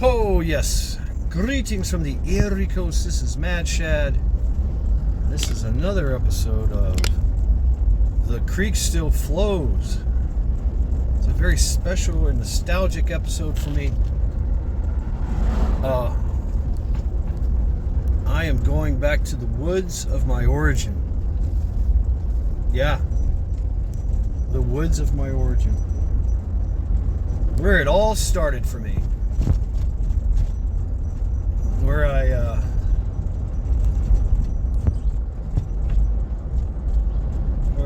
Oh, yes. Greetings from the Erie Coast. This is Mad Shad. This is another episode of The Creek Still Flows. It's a very special and nostalgic episode for me. I am going back to the woods of my origin. Yeah. The woods of my origin. Where it all started for me. Where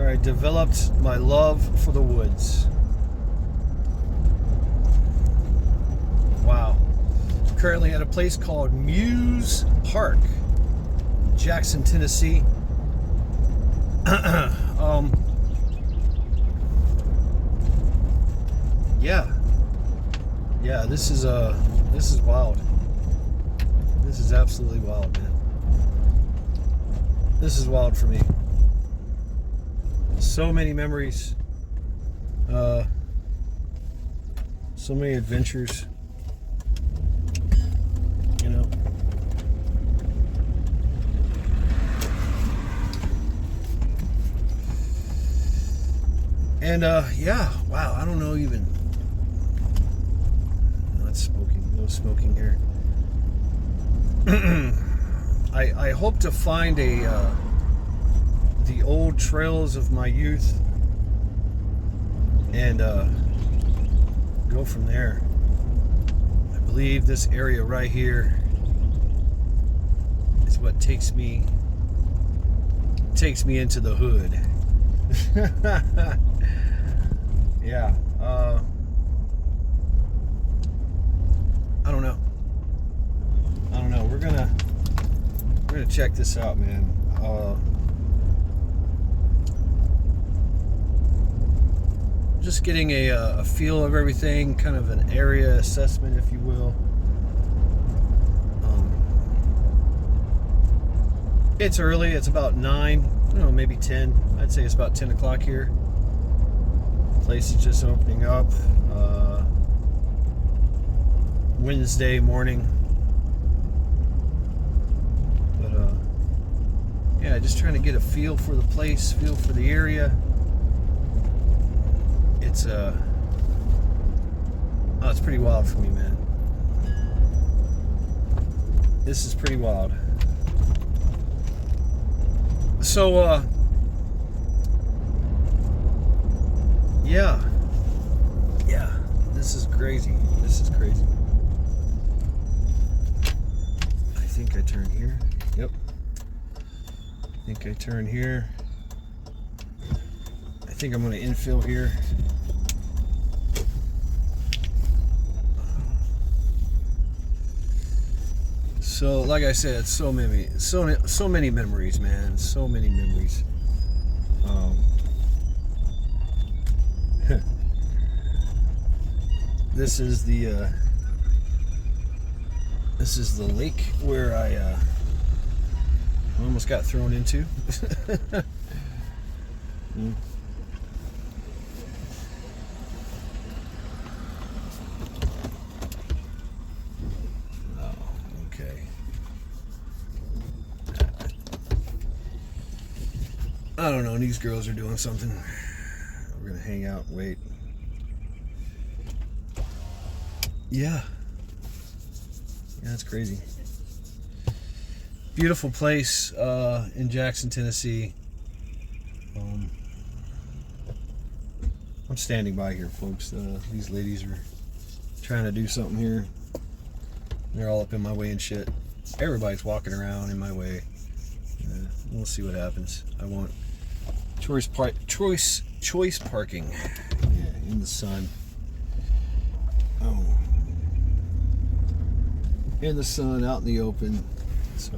I developed my love for the woods. Wow. I'm currently at a place called Muse Park, Jackson, Tennessee. Yeah, this is wild. This is absolutely wild, man. This is wild for me. So many memories. So many adventures. You know. And yeah, wow, I don't know even. Not smoking, no smoking here. I hope to find the old trails of my youth and go from there. I believe this area right here is what takes me into the hood. Yeah. I don't know. We're gonna check this out, man. Just getting a feel of everything, kind of an area assessment, if you will. It's early. It's about 9. Maybe 10. I'd say it's about 10 o'clock here. The place is just opening up. Wednesday morning. Yeah, just trying to get a feel for the place, feel for the area. It's it's pretty wild for me, man. This is pretty wild. So yeah, this is crazy. I think I turn here. Yep. I think I turn here. I think I'm going to infill here. So, like I said, so many memories, man. So many memories. This is the lake where I almost got thrown into. Oh, okay. I don't know. These girls are doing something. We're gonna hang out and wait. Yeah, it's crazy. Beautiful place in Jackson, Tennessee. I'm standing by here, folks. These ladies are trying to do something here. They're all up in my way and shit. Everybody's walking around in my way. We'll see what happens. I want choice parking. Yeah, in the sun. Oh. In the sun, out in the open. So,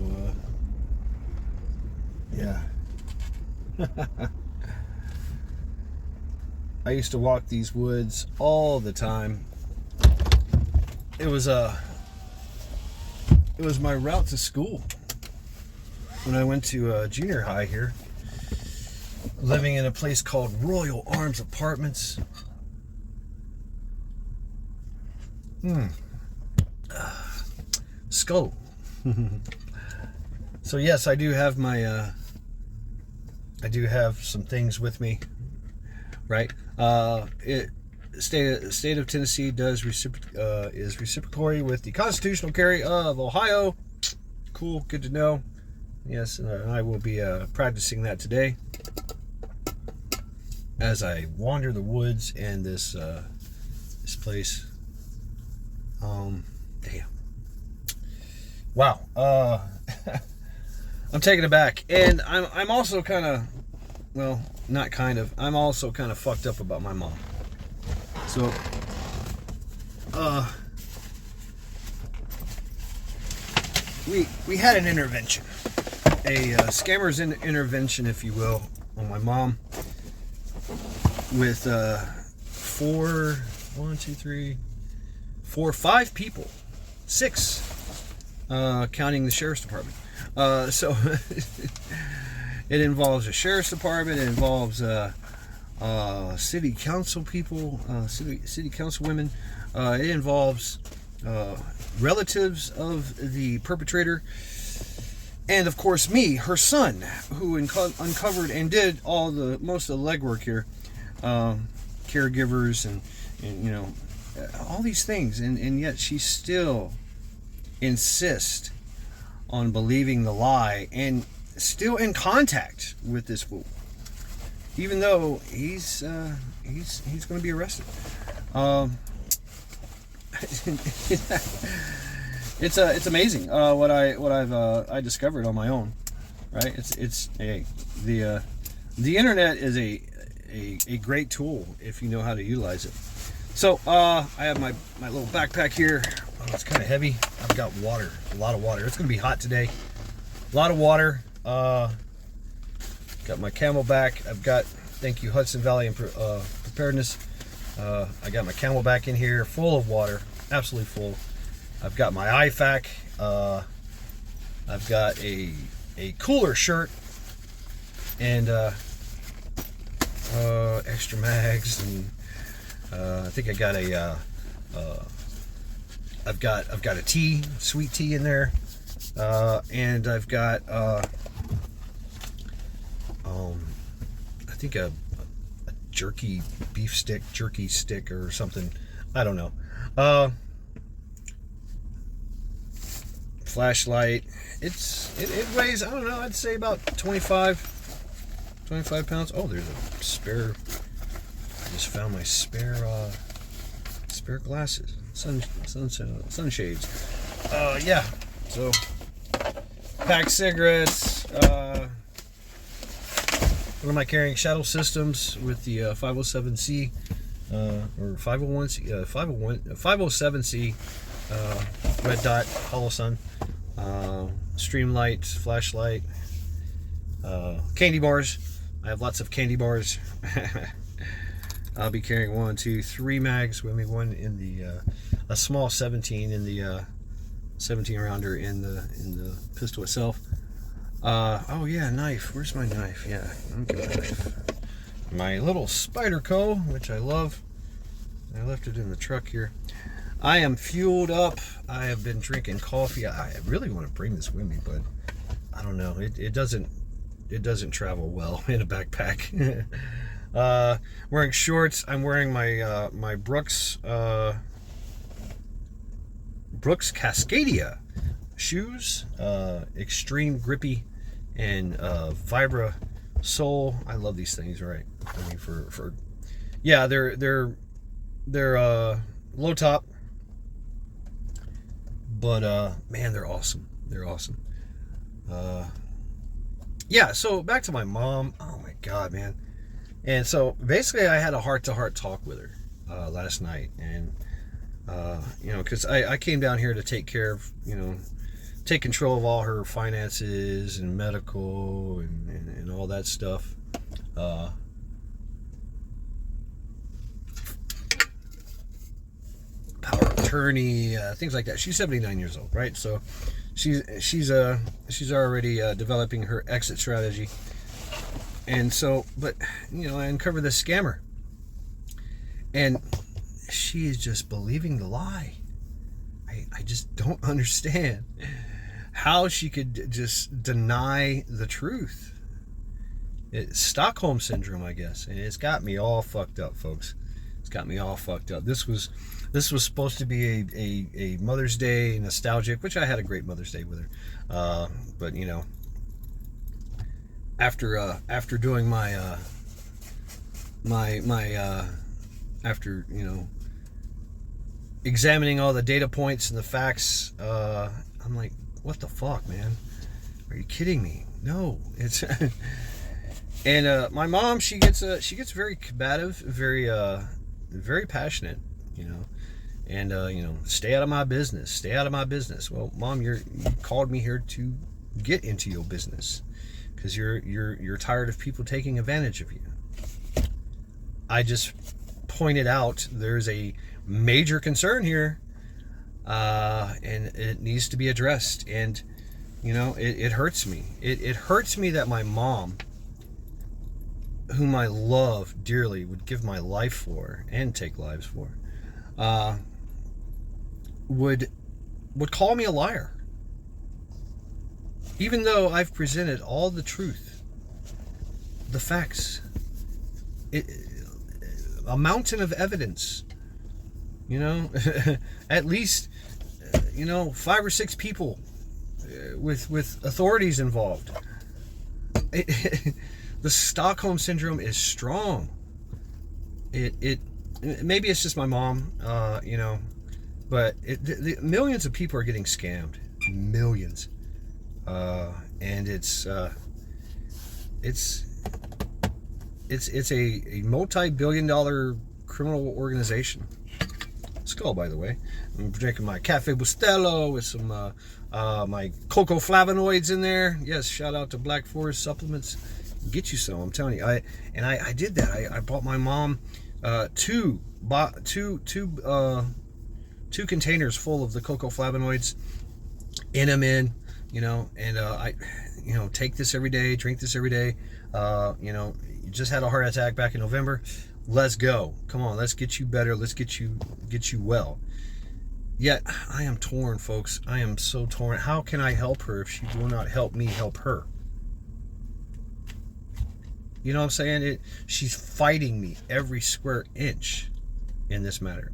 yeah. I used to walk these woods all the time. It was my route to school when I went to junior high here, living in a place called Royal Arms Apartments. skull. So yes, I do have my I do have some things with me, right? State of Tennessee is reciprocatory with the constitutional carry of Ohio. Cool, good to know. Yes, I will be practicing that today as I wander the woods and this place. Damn. Wow. I'm taken aback, and I'm also kind of, well, not kind of. I'm also kind of fucked up about my mom. So, we had an intervention, a scammer's intervention, if you will, on my mom with 5 people, 6, counting the sheriff's department. So it involves a sheriff's department. It involves city council people, city council women. It involves relatives of the perpetrator, and of course me, her son, who uncovered and did most of the legwork here. Caregivers and you know, all these things, and yet she still insists on believing the lie and still in contact with this fool, even though he's going to be arrested. It's amazing what I've discovered on my own, right? The internet is a great tool if you know how to utilize it. So I have my little backpack here. Oh, it's kind of heavy. I've got water, a lot of water. It's gonna be hot today. A lot of water. Got my CamelBak. I've got, thank you Hudson Valley and Preparedness. I got my CamelBak in here, full of water, absolutely full. I've got my IFAK. I've got a cooler shirt and extra mags, and I think I got I've got a tea, sweet tea in there, and I've got I think a beef jerky stick or something. I don't know. Flashlight. It weighs, I don't know, I'd say about 25 pounds. Oh, there's a spare. I just found my spare glasses, sunshades. Yeah. So, pack cigarettes. What am I carrying? Shadow Systems with the 507C or 507C red dot Holosun, Streamlight flashlight, candy bars. I have lots of candy bars. I'll be carrying 1, 2, 3 mags with me. One in the a small 17 in the 17 rounder in the pistol itself. Oh yeah, knife. Where's my knife? Yeah, okay, knife. My little Spyderco, which I love. I left it in the truck here. I am fueled up. I have been drinking coffee. I really want to bring this with me, but I don't know. It doesn't travel well in a backpack. Wearing shorts. I'm wearing my my Brooks Cascadia shoes. Extreme grippy and Vibra sole. I love these things, right? I mean, for yeah, they're low top, but man, they're awesome. They're awesome. Yeah, so back to my mom. Oh my god, man. And so basically I had a heart-to-heart talk with her last night, and you know, because I came down here to take care of, you know, take control of all her finances and medical and all that stuff. Power of attorney, things like that. She's 79 years old, right? So she's already developing her exit strategy. And so, but you know, I uncovered this scammer, and she is just believing the lie. just don't understand how she could just deny the truth. It's Stockholm syndrome, I guess, and it's got me all fucked up, folks. It's got me all fucked up. This was supposed to be a Mother's Day nostalgic, which I had a great Mother's Day with her. But you know, after doing my after, you know, examining all the data points and the facts, I'm like, what the fuck, man? Are you kidding me? No, it's and my mom, she gets very combative, very passionate, you know, and you know, stay out of my business, stay out of my business. Well, Mom, you called me here to get into your business because you're tired of people taking advantage of you. I just pointed out there's a major concern here, and it needs to be addressed. And you know, it hurts me. It hurts me that my mom, whom I love dearly, would give my life for and take lives for, would call me a liar, even though I've presented all the truth, the facts, a mountain of evidence, you know, at least, you know, 5 or 6 people with authorities involved. The Stockholm syndrome is strong. It maybe it's just my mom, you know, but millions of people are getting scammed, millions, and it's a multi-billion-dollar criminal organization. Skull, by the way. I'm drinking my Cafe Bustelo with some my cocoa flavonoids in there. Yes, shout out to Black Forest Supplements. Get you some, I'm telling you. I did that. I bought my mom two containers full of the cocoa flavonoids, in, you know, and I, you know, take this every day, drink this every day. You know, you just had a heart attack back in November. Let's go. Come on, let's get you better. Let's get you well. Yet I am torn, folks. I am so torn. How can I help her if she will not help me help her? You know what I'm saying? She's fighting me every square inch in this matter.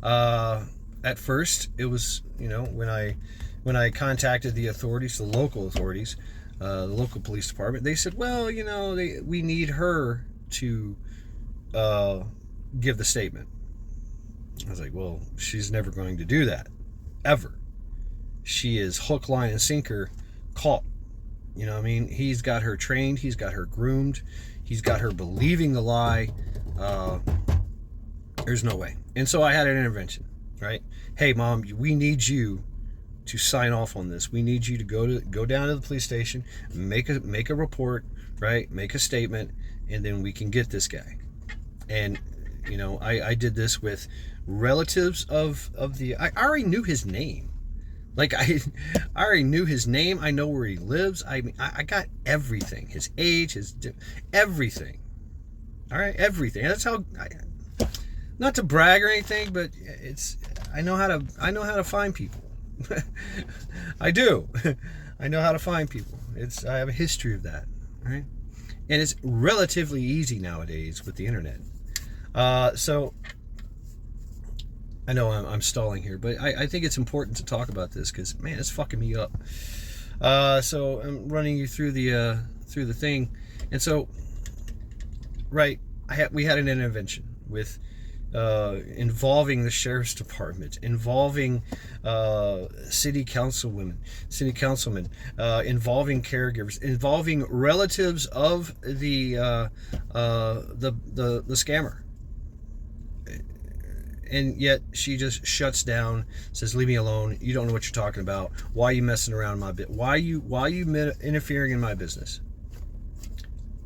At first, it was, you know, when I contacted the authorities, the local authorities, the local police department, they said, well, you know, we need her to give the statement. I was like, well, she's never going to do that, ever. She is hook, line, and sinker caught. You know what I mean? He's got her trained. He's got her groomed. He's got her believing the lie. There's no way. And so I had an intervention, right? Hey, Mom, we need you to sign off on this. We need you to go down to the police station, make a report, right? Make a statement, and then we can get this guy. And you know, I did this with relatives of the. I already knew his name. Like I already knew his name. I know where he lives. I mean, I got everything. His age, everything. All right, everything. That's how. Not to brag or anything, but I know how to find people. I do. I know how to find people. I have a history of that, right? And it's relatively easy nowadays with the internet. So I know I'm stalling here, but I think it's important to talk about this because, man, it's fucking me up. So I'm running you through the thing, and so right, we had an intervention with involving the sheriff's department, involving city councilmen, involving caregivers, involving relatives of the scammer. And yet she just shuts down, says, leave me alone. You don't know what you're talking about. Why are you messing around my bit? Why are you interfering in my business?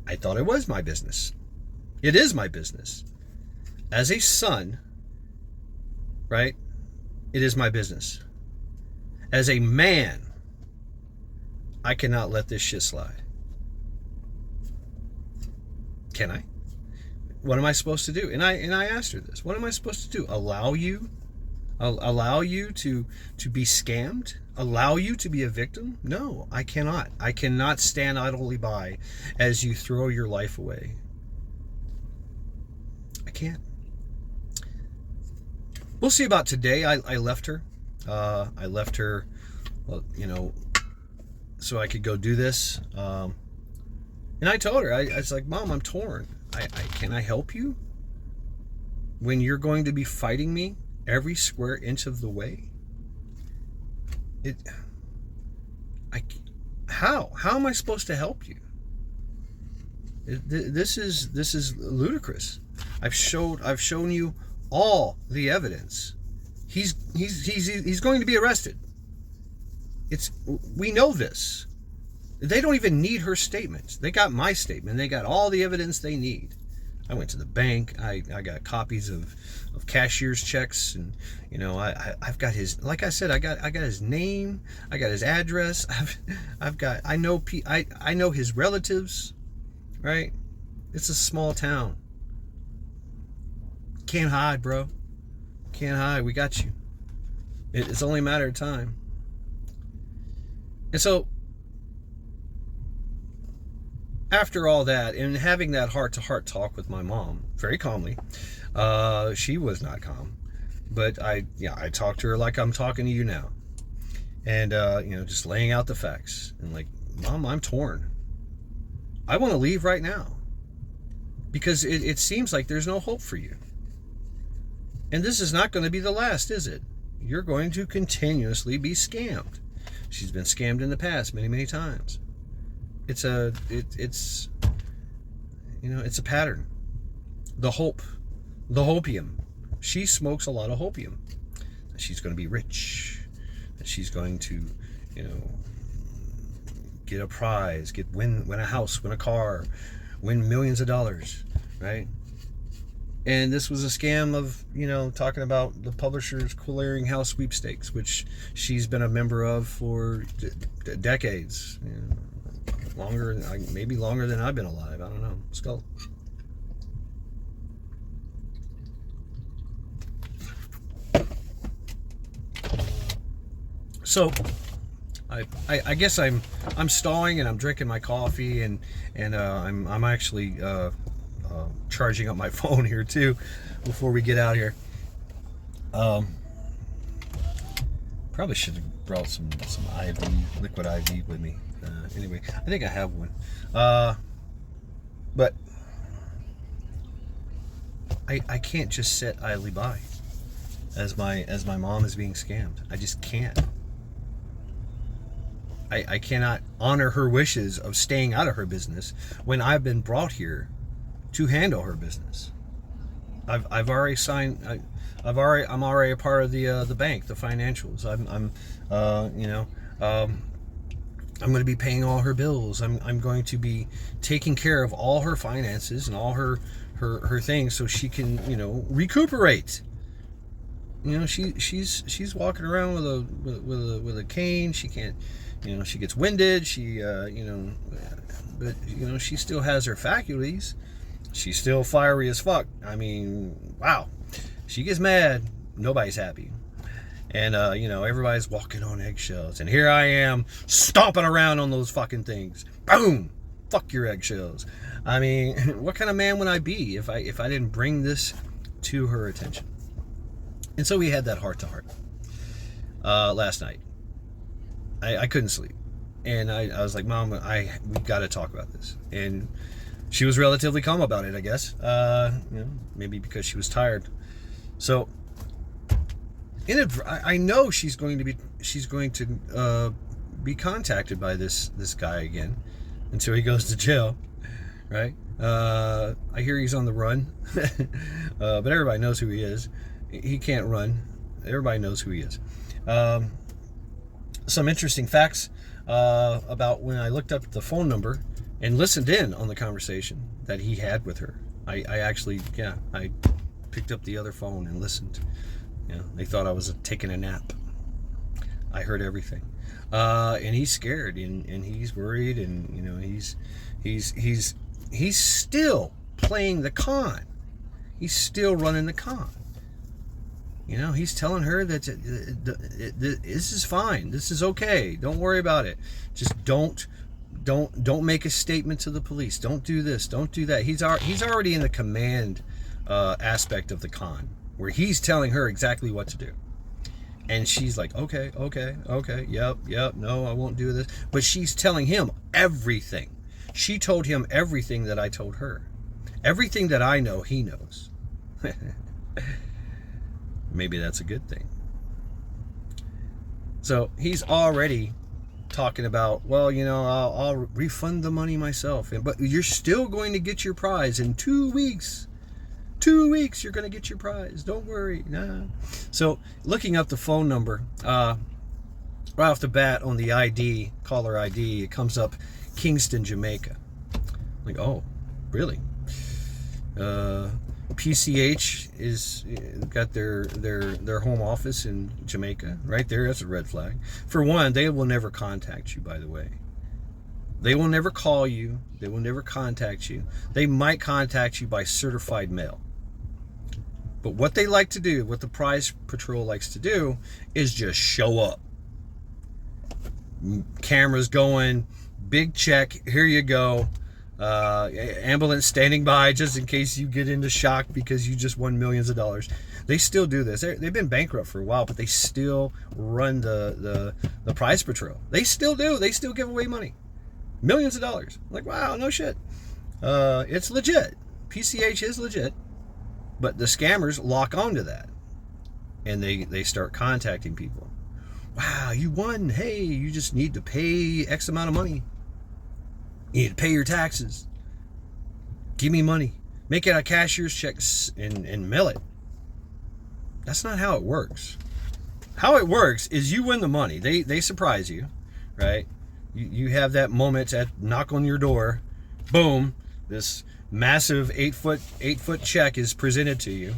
I thought it was my business. It is my business. As a son, right? It is my business. As a man, I cannot let this shit slide. Can I? What am I supposed to do? And I asked her this. What am I supposed to do? Allow you Allow you to be scammed? Allow you to be a victim? No, I cannot. I cannot stand idly by as you throw your life away. I can't. We'll see about today. I left her. I left her, well, so I could go do this. And I told her, I was like, Mom, I'm torn. Can I help you when you're going to be fighting me every square inch of the way? How am I supposed to help you? This is ludicrous. I've shown you all the evidence. He's going to be arrested. We know this. They don't even need her statement. They got my statement. They got all the evidence they need. I went to the bank. I got copies of cashier's checks, and I've got his. Like I said, I got his name. I got his address. I know his relatives. Right? It's a small town. Can't hide, bro. Can't hide. We got you. It's only a matter of time. And so, after all that, and having that heart-to-heart talk with my mom, very calmly, she was not calm, but I talked to her like I'm talking to you now, and just laying out the facts, and like, Mom, I'm torn. I want to leave right now, because it seems like there's no hope for you, and this is not going to be the last, is it? You're going to continuously be scammed. She's been scammed in the past many, many times. It's a pattern. The hopium. She smokes a lot of hopium. She's going to be rich. She's going to, get a prize, win a house, win a car, win millions of dollars, right? And this was a scam of, talking about the Publishers Clearinghouse sweepstakes, which she's been a member of for decades. Maybe longer than I've been alive. I don't know. Skull. So, I guess I'm stalling, and I'm drinking my coffee, and I'm actually charging up my phone here too before we get out here. Probably should have brought some IV, liquid IV with me. Anyway, I think I have one. But I can't just sit idly by as my mom is being scammed. I just can't. I cannot honor her wishes of staying out of her business when I've been brought here to handle her business. I've already signed. I'm already a part of the bank, the financials. I'm going to be paying all her bills. I'm going to be taking care of all her finances and all her things, so she can recuperate. She's walking around with a cane. She can't. She gets winded. But she still has her faculties. She's still fiery as fuck. I mean, wow. She gets mad. Nobody's happy. And, everybody's walking on eggshells. And here I am stomping around on those fucking things. Boom! Fuck your eggshells. I mean, what kind of man would I be if I didn't bring this to her attention? And so we had that heart-to-heart last night. I couldn't sleep. And I was like, Mom, we got to talk about this. And she was relatively calm about it, I guess. Maybe because she was tired. So I know she's going to be contacted by this guy again until he goes to jail, right? I hear he's on the run, but everybody knows who he is. He can't run. Everybody knows who he is. Some interesting facts about when I looked up the phone number and listened in on the conversation that he had with her. I picked up the other phone and listened. They thought I was taking a nap. I heard everything, and he's scared, and he's worried, and he's still playing the con. He's still running the con. You know, he's telling her that this is fine. This is okay. Don't worry about it. Just don't make a statement to the police. Don't do this. Don't do that. He's already in the command aspect of the con, where he's telling her exactly what to do. And she's like, okay, yep, no, I won't do this. But she's telling him everything. She told him everything that I told her. Everything that I know, he knows. Maybe that's a good thing. So he's already talking about, well, you know, I'll refund the money myself. But you're still going to get your prize in 2 weeks. 2 weeks, you're going to get your prize. Don't worry. Nah. So looking up the phone number, right off the bat on the ID, caller ID, it comes up Kingston, Jamaica. Like, oh, really? PCH is got their home office in Jamaica. Right there, that's a red flag. For one, they will never contact you, by the way. They will never call you. They will never contact you. They might contact you by certified mail. But what they like to do, what the Prize Patrol likes to do, is just show up. Cameras going, big check, here you go. Ambulance standing by just in case you get into shock because you just won millions of dollars. They still do this. They've been bankrupt for a while, but they still run the Prize Patrol. They still do. They still give away money. Millions of dollars. Like, wow, no shit. It's legit. PCH is legit. But the scammers lock onto that. And they start contacting people. Wow, you won. Hey, you just need to pay X amount of money. You need to pay your taxes. Give me money. Make it a cashier's check and mail it. That's not how it works. How it works is you win the money. They surprise you, right? You have that moment at knock on your door. Boom. This massive 8 foot check is presented to you.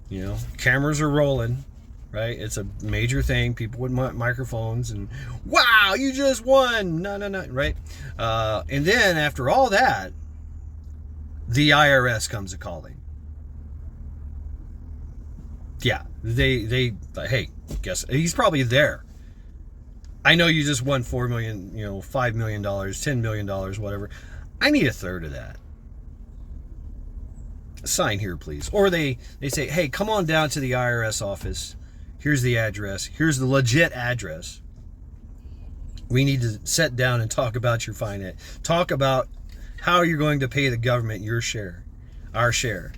You know, cameras are rolling, right? It's a major thing. People with microphones and, wow, you just won. No, right? And then after all that, the IRS comes a calling. Yeah, they hey, guess he's probably there. I know you just won $4 million, you know, $5 million, $10 million, whatever. I need a third of that. Sign here, please. Or they say, hey, come on down to the IRS office. Here's the address. Here's the legit address. We need to sit down and talk about your finance. Talk about how you're going to pay the government your share, our share.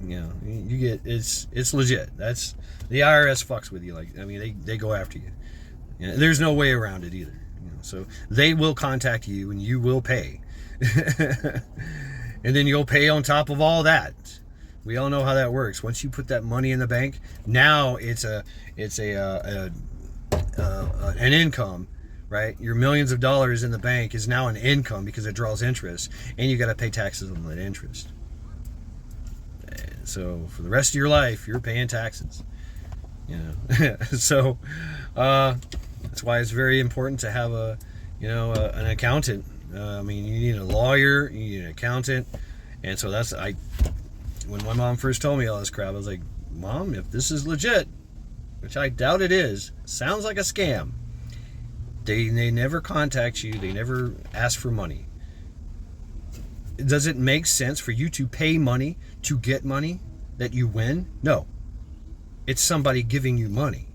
You know, you get it's legit. That's the IRS fucks with you. Like, I mean, they go after you. You know, there's no way around it either. You know, so they will contact you and you will pay. And then you'll pay on top of all that. We all know how that works. Once you put that money in the bank, now it's an income, right? Your millions of dollars in the bank is now an income because it draws interest, and you got to pay taxes on that interest. So for the rest of your life, you're paying taxes. You know, so that's why it's very important to have an accountant. I mean, you need a lawyer, you need an accountant, and so when my mom first told me all this crap, I was like, Mom, if this is legit, which I doubt it is, sounds like a scam. They never contact you, they never ask for money. Does it make sense for you to pay money to get money that you win? No. It's somebody giving you money.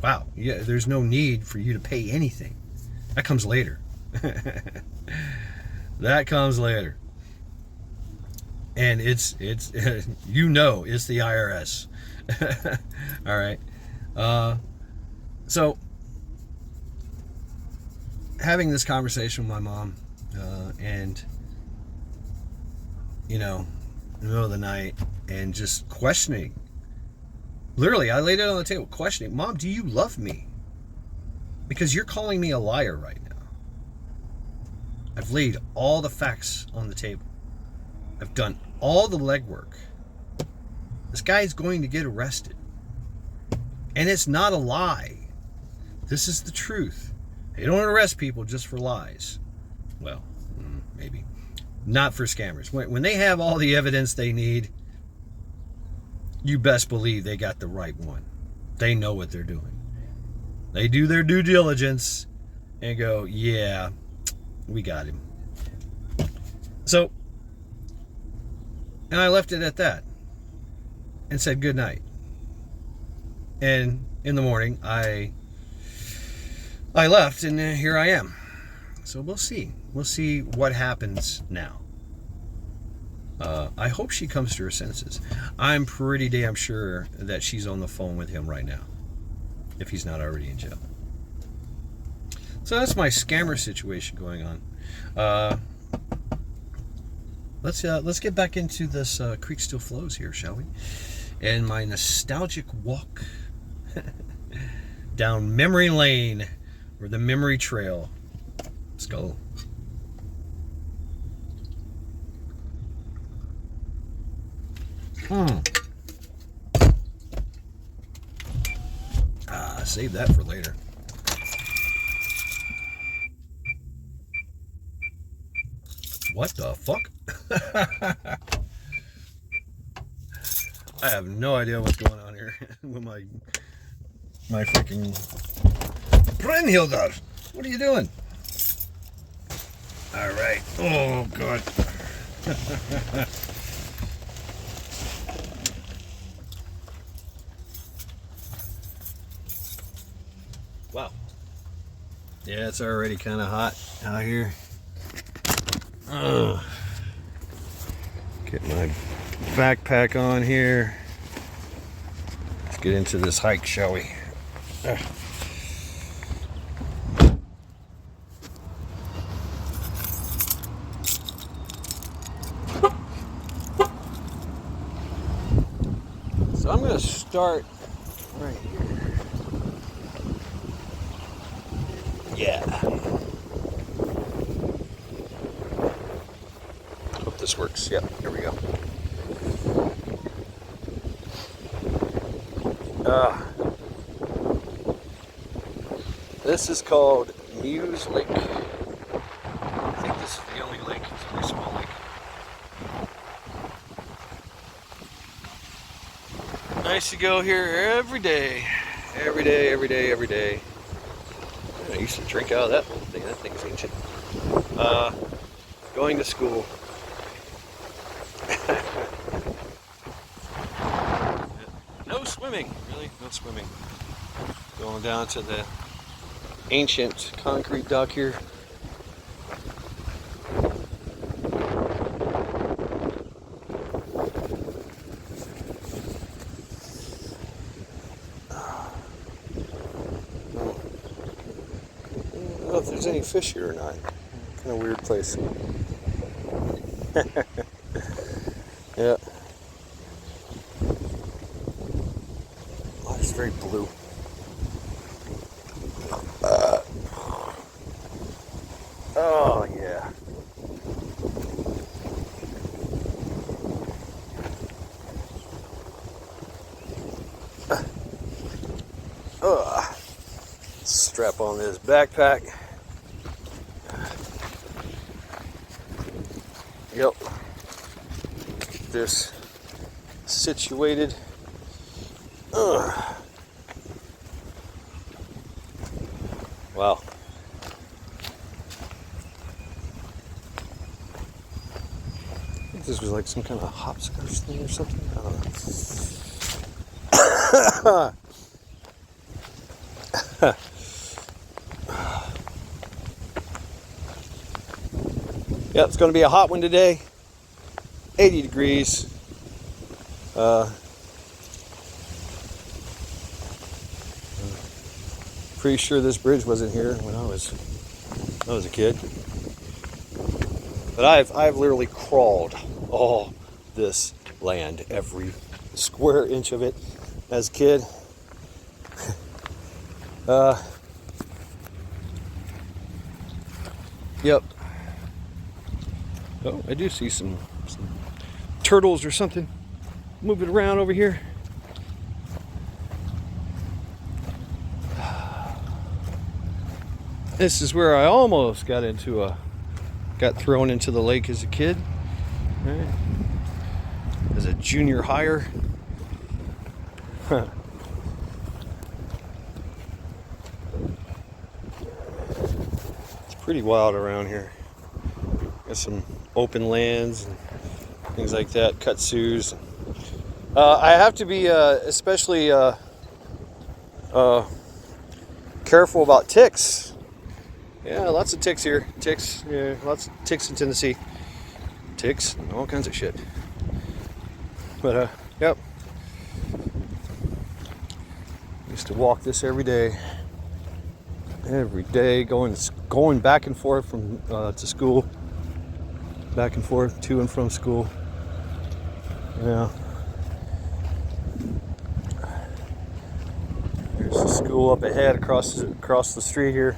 Wow, yeah, there's no need for you to pay anything. That comes later. That comes later. And it's you know, it's the IRS. All right. So having this conversation with my mom, and you know, in the middle of the night, and just questioning. Literally, I laid it on the table, questioning, Mom, do you love me? Because you're calling me a liar right now. I've laid all the facts on the table. I've done all the legwork. This guy's going to get arrested. And it's not a lie. This is the truth. They don't arrest people just for lies. Well, maybe. Not for scammers. When they have all the evidence they need, you best believe they got the right one. They know what they're doing. They do their due diligence and go, yeah, we got him. So, and I left it at that and said good night. And in the morning, I left, and here I am. So we'll see. We'll see what happens now. I hope she comes to her senses. I'm pretty damn sure that she's on the phone with him right now, if he's not already in jail. So that's my scammer situation going on. Let's get back into this Creek Still Flows here, shall we? And my nostalgic walk down memory lane, or the memory trail. Let's go. Save that for later. What the fuck? I have no idea what's going on here with my freaking Brynhildar. What are you doing? All right. Oh God. Wow. Yeah, it's already kind of hot out here. Get my backpack on here. Let's get into this hike, shall we? So I'm going to start right here. Yeah. Hope this works. Yep, here we go. This is called Muse Lake. I think this is the only lake. It's a very small lake. Nice to go here every day. Every day, every day, every day. I used to drink out of that thing. That thing's ancient. Going to school. No swimming. Really? No swimming. Going down to the ancient concrete dock here. I don't know if there's any fish here or not. Kind of weird place. Yeah. Oh, it's very blue. Oh, yeah. Strap on this backpack. Yep. Get this situated. Wow. I think this was like some kind of hopscotch thing or something. I don't know. Yeah, it's going to be a hot one today. 80 degrees. Pretty sure this bridge wasn't here when I was a kid. But I've literally crawled all this land, every square inch of it as a kid. Yep. Oh, I do see some turtles or something moving around over here. This is where I almost got thrown into the lake as a kid, right? As a junior higher. It's pretty wild around here. Got some open lands and things like that, kudzus. I have to be especially careful about ticks. Yeah, lots of ticks here. Ticks, yeah, lots of ticks in Tennessee. Ticks, all kinds of shit. But yep. Used to walk this every day. Every day, going back and forth from to school. Back and forth to and from school. Yeah. There's the school up ahead across the street here.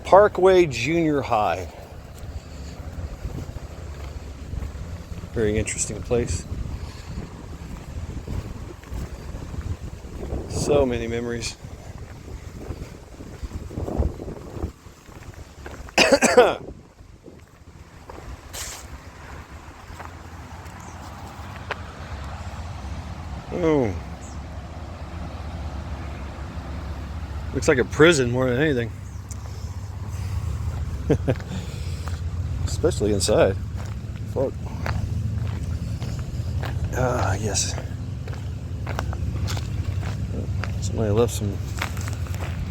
Parkway Junior High. Very interesting place. So many memories. Oh. Looks like a prison more than anything. Especially inside. Fuck. Ah, yes. Somebody left some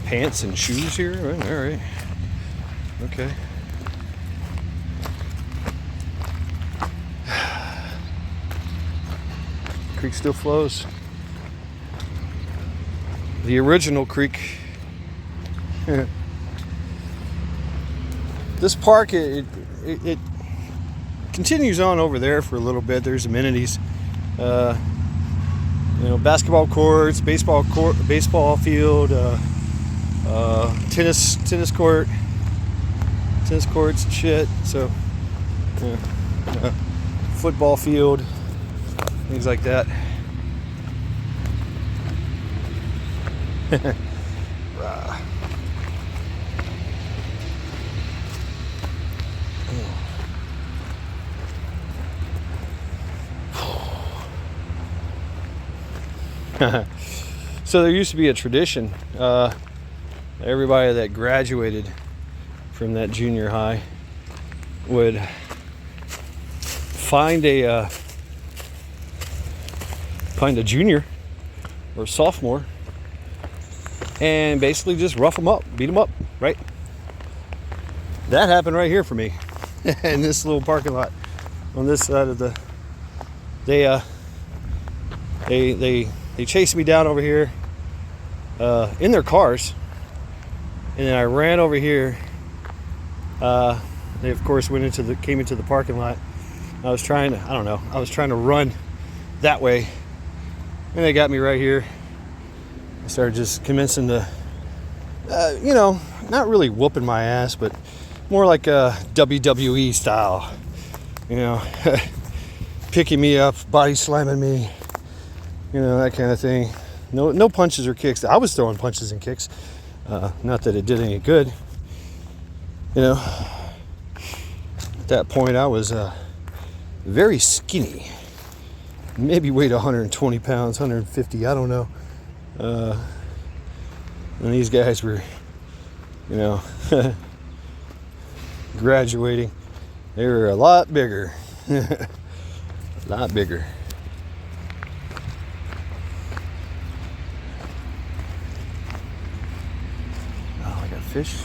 pants and shoes here. All right. Okay. Creek still flows. The original creek. This park, it continues on over there for a little bit. There's amenities, basketball courts, baseball field, tennis courts and shit. So, football field, things like that. So there used to be a tradition. Everybody that graduated from that junior high would find a junior or sophomore and basically just rough them up, beat them up, right? That happened right here for me in this little parking lot on this side of the. They chased me down over here in their cars, and then I ran over here. They of course came into the parking lot. I was trying to run that way, and they got me right here. I started just commencing to, not really whooping my ass, but more like a WWE style, picking me up, body slamming me. That kind of thing. No punches or kicks. I was throwing punches and kicks. Not that it did any good. At that point, I was very skinny. Maybe weighed 120 pounds, 150, I don't know. And these guys were, graduating. They were a lot bigger. A lot bigger. Fish.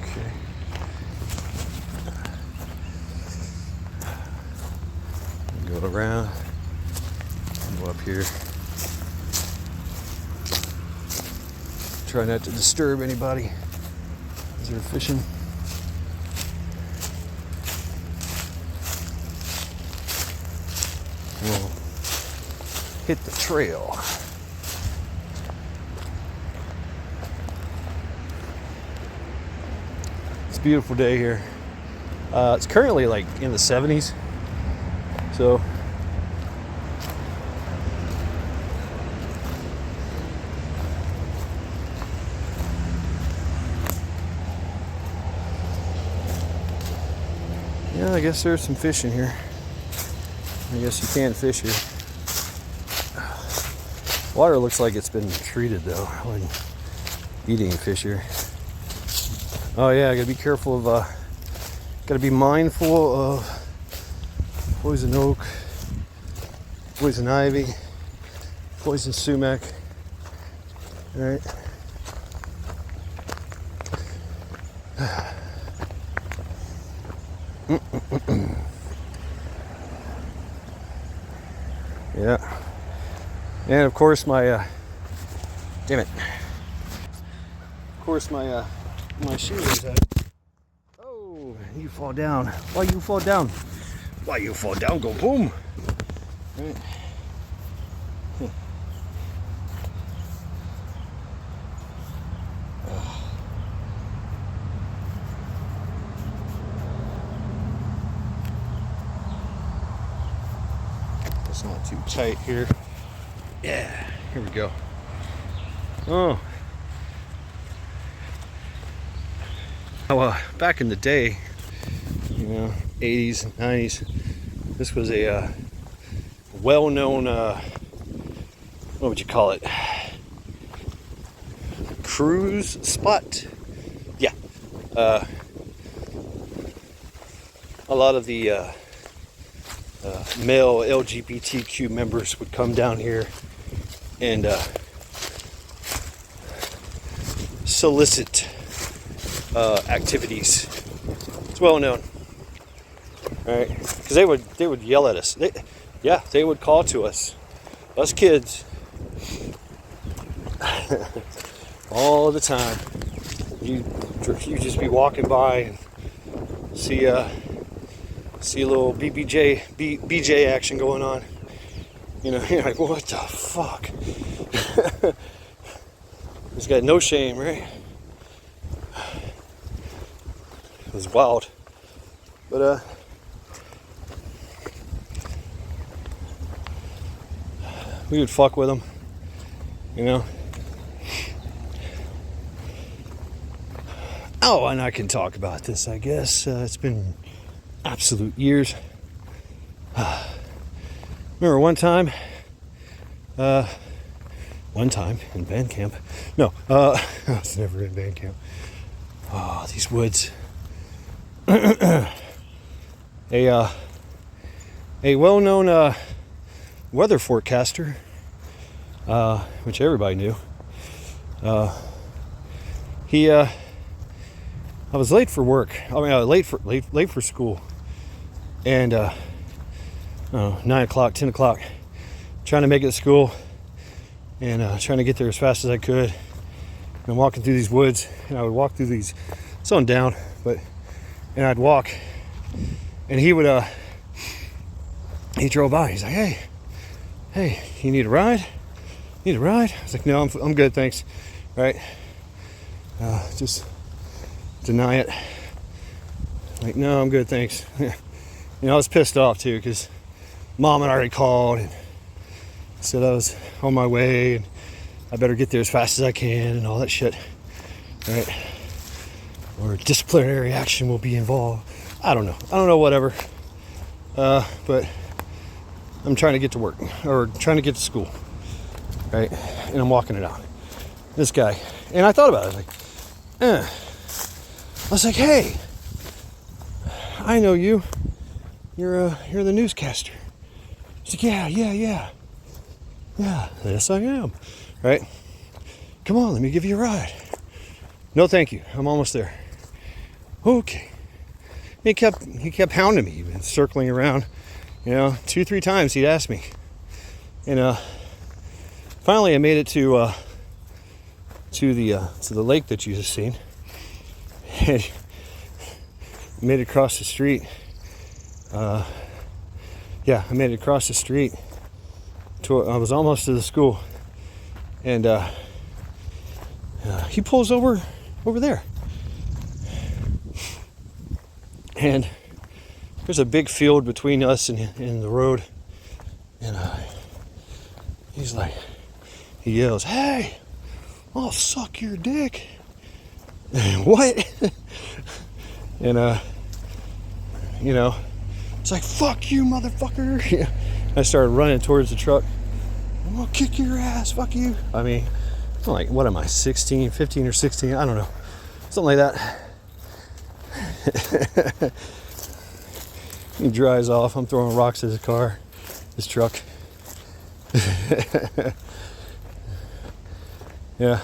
Okay. Go around. Go up here. Try not to disturb anybody as they're fishing. We'll hit the trail. Beautiful day here. It's currently like in the 70s, so Yeah, I guess there's some fish in here. I guess you can fish here. Water looks like it's been treated though. I wouldn't eat any fish here. Oh yeah, I gotta be careful of, gotta be mindful of poison oak, poison ivy, poison sumac. All right. Yeah. And of course my damn it. Of course my my shoes. Oh, you fall down. Why you fall down? Why you fall down? Go boom. All right. It's not too tight here. Yeah, here we go. Oh. Well, back in the day, you know, 80s and 90s, this was a well-known, what would you call it? Cruise spot? Yeah. A lot of the male LGBTQ members would come down here and solicit activities. It's well known, all right? Because they would yell at us. They would call to us kids, all the time. You just be walking by and see a little BJ action going on. You know, you're like, what the fuck? He's got no shame, right? It was wild. But we would fuck with them, you know. Oh, and I can talk about this, I guess. It's been absolute years. Remember one time in band camp. No, I was never in band camp. Oh, these woods. A well-known weather forecaster, which everybody knew. I was late for work. I mean, late for school, and 9 o'clock, 10 o'clock, trying to make it to school, and trying to get there as fast as I could. And I'm walking through these woods, and I would walk through these, sun down, and I'd walk, and he drove by. He's like, hey, you need a ride? Need a ride? I was like, no, I'm good, thanks. Right? Just deny it. Like, no, I'm good, thanks. You know, I was pissed off too, because Mom had already called and said I was on my way and I better get there as fast as I can and all that shit. Right? Or disciplinary action will be involved. I don't know, whatever. But I'm trying to get to work, or trying to get to school. Right? And I'm walking it out. This guy, and I thought about it, I was like, hey, I know you. You're the newscaster. He's like, yeah. Yes, I am. Right? Come on, let me give you a ride. No, thank you. I'm almost there. Okay. He kept hounding me, even circling around. You know, 2-3 times he'd ask me. And finally, I made it to the lake that you just seen. And made it across the street. I made it across the street. I was almost to the school, and he pulls over there, and there's a big field between us and the road, and he's like, he yells, "Hey, I'll suck your dick." What? And you know, it's like, fuck you, motherfucker. Yeah. I started running towards the truck. I'm gonna kick your ass, fuck you. I mean, I'm like, what am I, 16, 15 or 16? I don't know. Something like that. He drives off. I'm throwing rocks at his car, his truck. Yeah.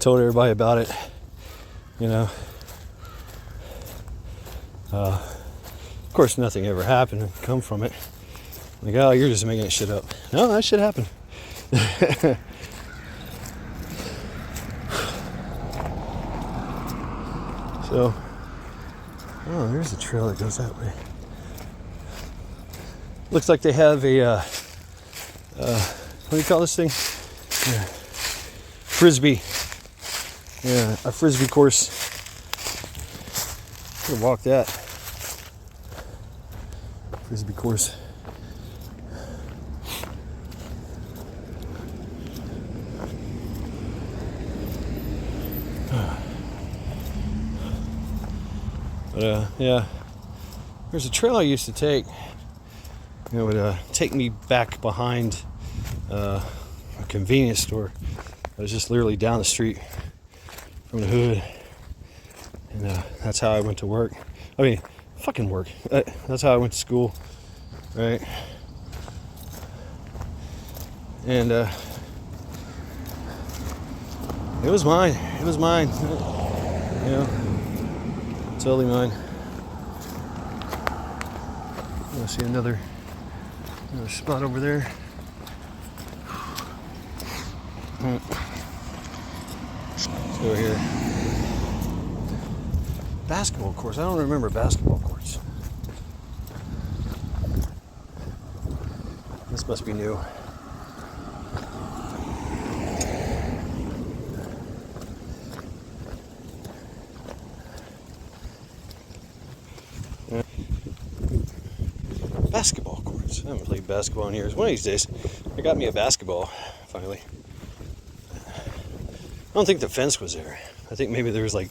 Told everybody about it, you know. Of course, nothing ever happened and come from it. Like, oh, you're just making that shit up. No, that shit happened. So, oh, there's a trail that goes that way. Looks like they have a, what do you call this thing? Yeah. Frisbee. Yeah, a frisbee course. Could walk that. Frisbee course. But yeah, there's a trail I used to take. It would take me back behind a convenience store. I was just literally down the street from the hood, and that's how I went to work. I mean, fucking work. That's how I went to school, right? And it was mine. It was mine. You know, totally mine. I see another spot over there. Let's go here. Basketball courts. I don't remember basketball courts. This must be new. Basketball courts. I haven't played basketball in years. One of these days, I got me a basketball, finally. I don't think the fence was there. I think maybe there was like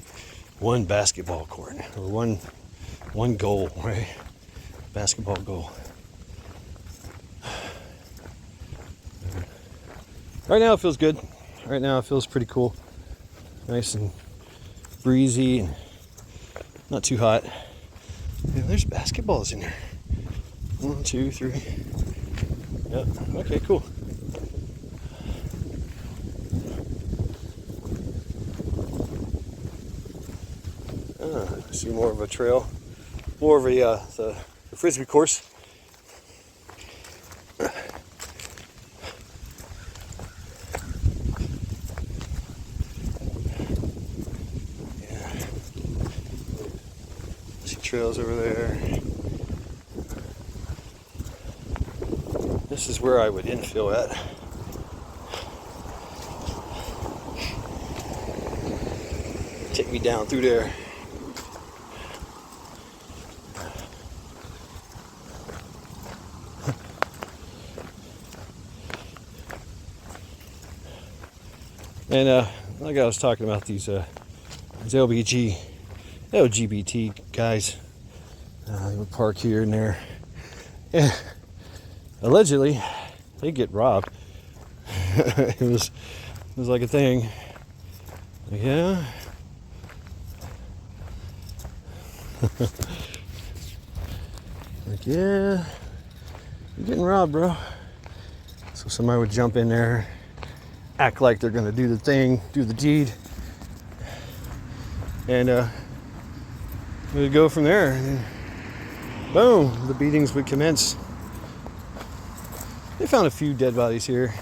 one basketball court or one goal, right? Basketball goal. Right now it feels good. Right now it feels pretty cool. Nice and breezy and not too hot. Yeah, there's basketballs in there. 1, 2, 3. Yep. Okay, cool. See more of a trail, more of a the frisbee course. Yeah. See trails over there. This is where I would infill at. Take me down through there. And like I was talking about these LGBT guys, they would park here and there. And allegedly, they get robbed. it was like a thing. Like, yeah. Like, yeah, you're getting robbed, bro. So somebody would jump in there, act like they're gonna do the thing, do the deed, and we would go from there. And boom, the beatings would commence. They found a few dead bodies here.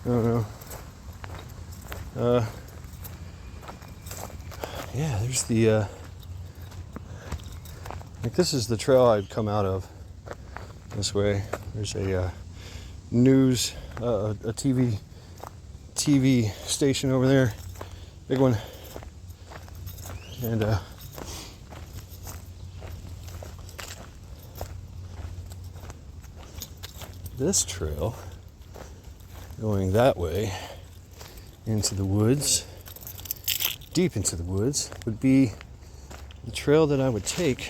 I don't know. Yeah, there's the like this is the trail I'd come out of this way. There's a news, a TV station over there, big one, and this trail going that way into the woods deep into the woods would be the trail that I would take.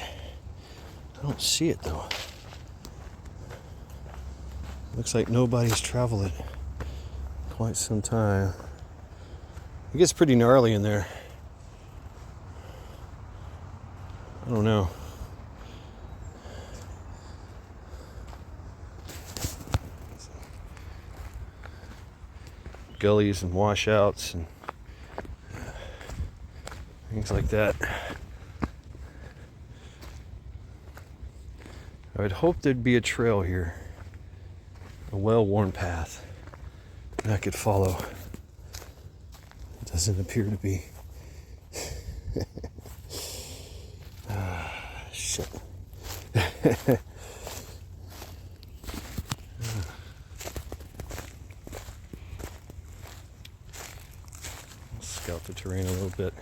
I don't see it though. Looks like nobody's traveled it quite some time. It gets pretty gnarly in there. I don't know. Gullies and washouts and things like that. I would hope there'd be a trail here, a well-worn path that I could follow. It doesn't appear to be. Shit. Scout the terrain a little bit.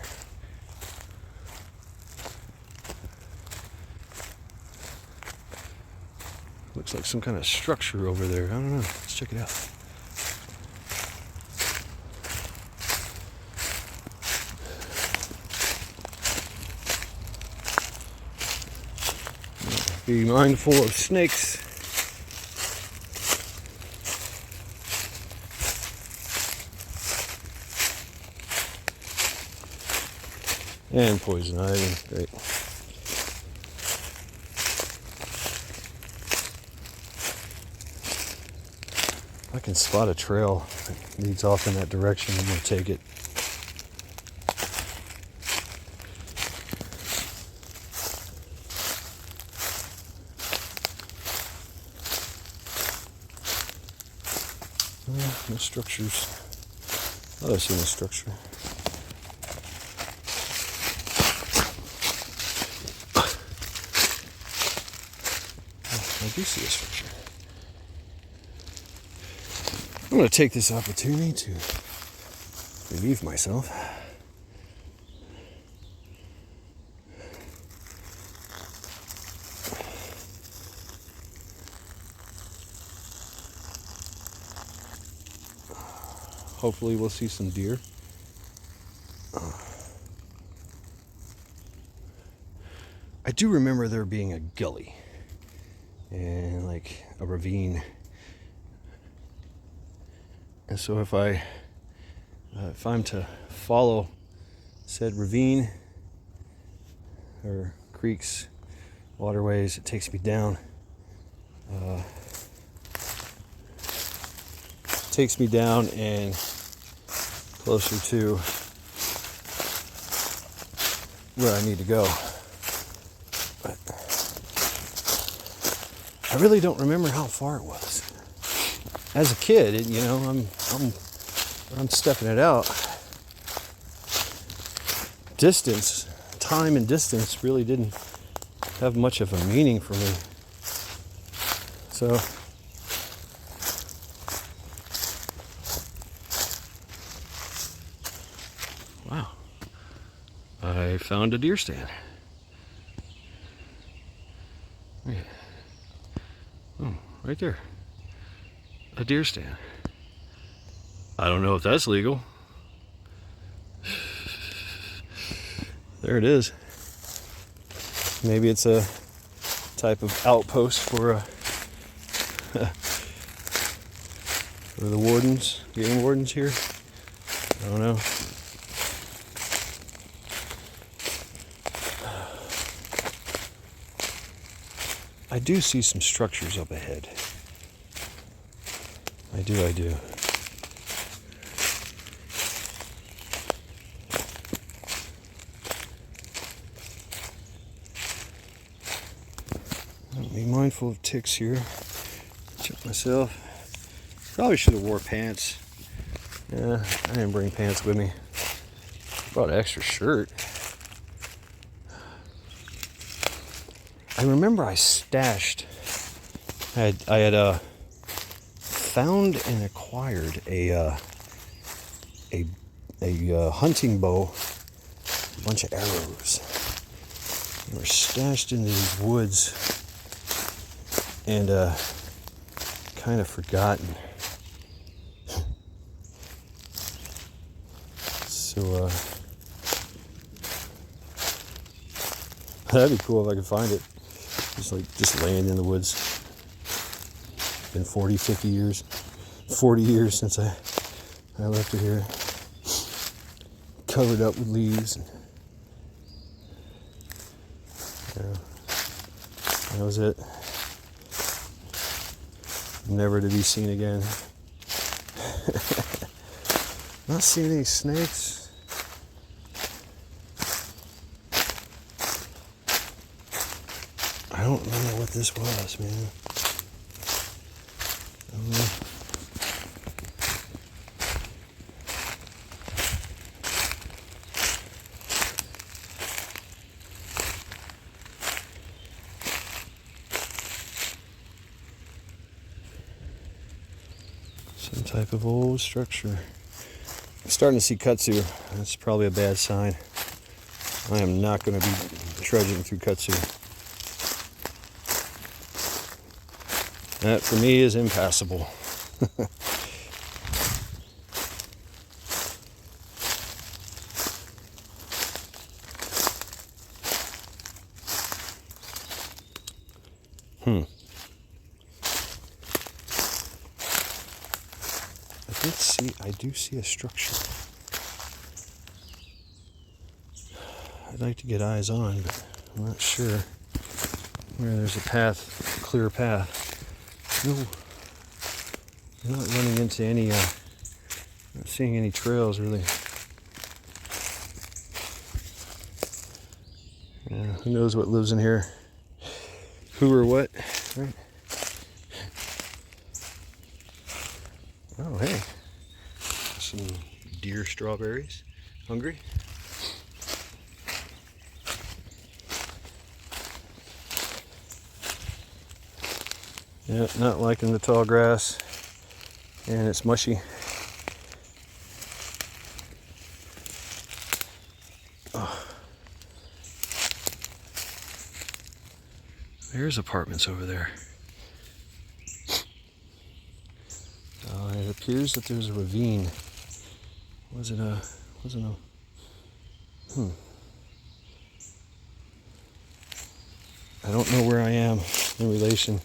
Looks like some kind of structure over there. I don't know. Let's check it out. Be mindful of snakes. And poison ivy. Great. If I can spot a trail that leads off in that direction, I'm going to take it. No structures. Oh, I see no structure. I do see a structure. I'm going to take this opportunity to relieve myself. Hopefully we'll see some deer. I do remember there being a gully and like a ravine. And so if I'm to follow said ravine or creeks, waterways, it takes me down. Takes me down and closer to where I need to go. But I really don't remember how far it was. As a kid, I'm stepping it out. Distance, time and distance really didn't have much of a meaning for me. So wow, I found a deer stand. Oh, right there. A deer stand. I don't know if that's legal. There it is. Maybe it's a type of outpost for for the wardens, game wardens here. I don't know. I do see some structures up ahead. I do. Be mindful of ticks here. Check myself. Probably should have wore pants. Yeah, I didn't bring pants with me. Brought an extra shirt. I remember I stashed. I had found and acquired a hunting bow, a bunch of arrows. They were stashed in these woods and kind of forgotten. So That'd be cool if I could find it. Just laying in the woods. Been 40, 50 years, 40 years since I left it here. Covered up with leaves. And, that was it. Never to be seen again. Not seeing any snakes. I don't know what this was, man. Some type of old structure. I'm starting to see kudzu. That's probably a bad sign. I am not going to be trudging through kudzu. That for me is impassable. I do see a structure. I'd like to get eyes on, but I'm not sure where there's a path, a clear path. No, I'm not running into any, not seeing any trails really. Yeah, who knows what lives in here? Who or what, right? Oh, hey. Some deer strawberries. Hungry? Yeah, not liking the tall grass, and it's mushy. Oh. There's apartments over there. It appears that there's a ravine. Wasn't a I don't know where I am in relation.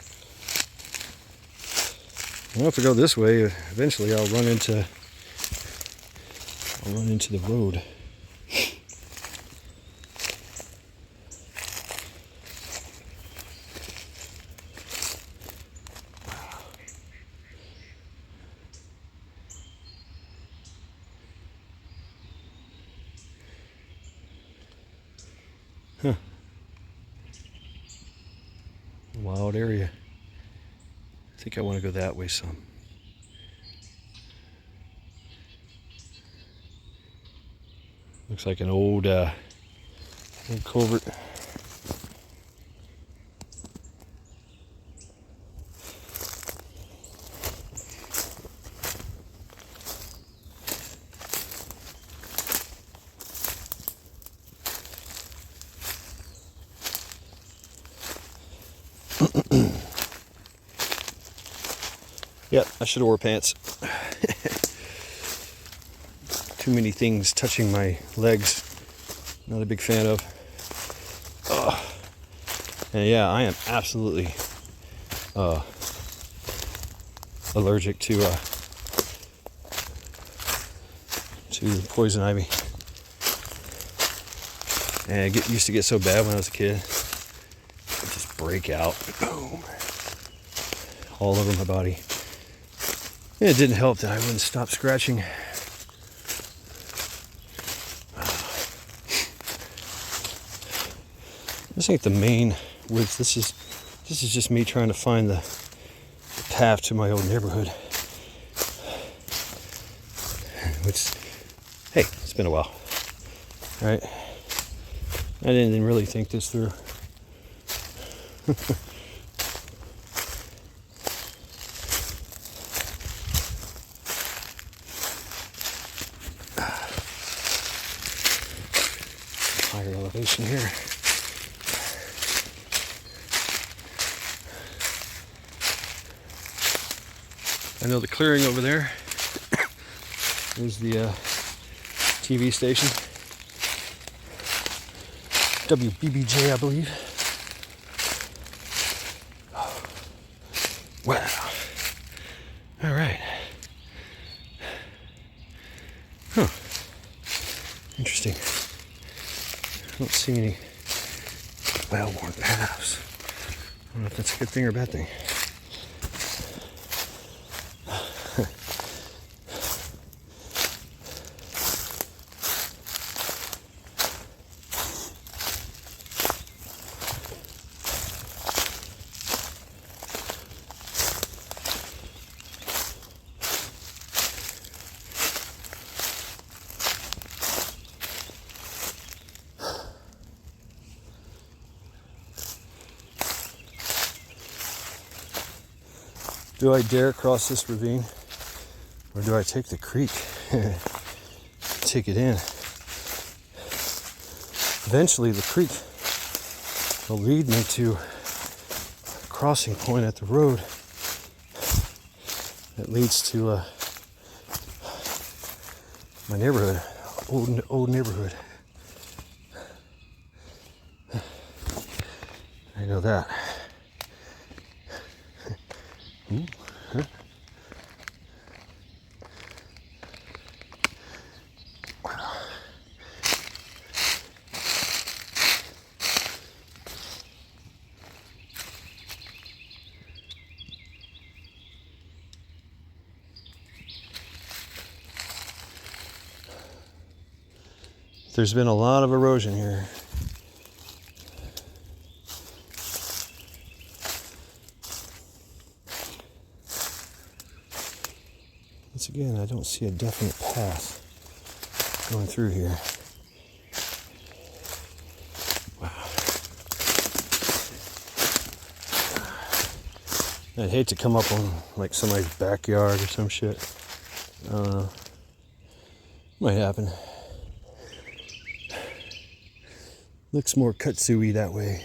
Well, if I go this way, eventually I'll run into the road. Huh. Wild area. I think I want to go that way some. Looks like an old culvert. Yep, I should have wore pants. Too many things touching my legs. Not a big fan of. Ugh. And yeah, I am absolutely allergic to poison ivy. And it used to get so bad when I was a kid. I'd just break out. Boom. All over my body. And it didn't help that I wouldn't stop scratching. This ain't the main woods. This is just me trying to find the path to my old neighborhood. Which, hey, it's been a while, right? I didn't really think this through. Higher elevation here. I know the clearing over there is the TV station. WBBJ, I believe. Wow. All right. Huh. Interesting. I don't see any well-worn paths. I don't know if that's a good thing or a bad thing. Do I dare cross this ravine, or do I take the creek, take it in? Eventually the creek will lead me to a crossing point at the road that leads to my neighborhood, old neighborhood. I know that. Ooh, huh. Wow. There's been a lot of erosion here. Once again, I don't see a definite path going through here. Wow. I'd hate to come up on like somebody's backyard or some shit. Might happen. Looks more kudzu-y that way.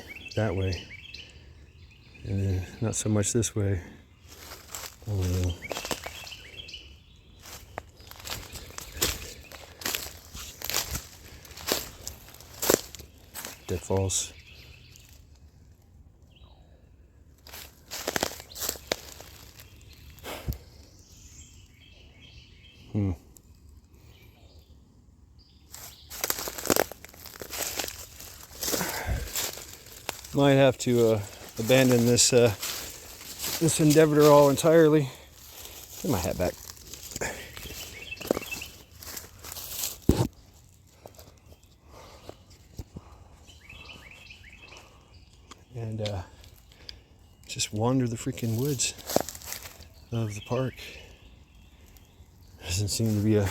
And then not so much this way. I don't know. Deadfalls. Might have to abandon this this endeavor all entirely. Get my hat back. And just wander the freaking woods of the park. Doesn't seem to be a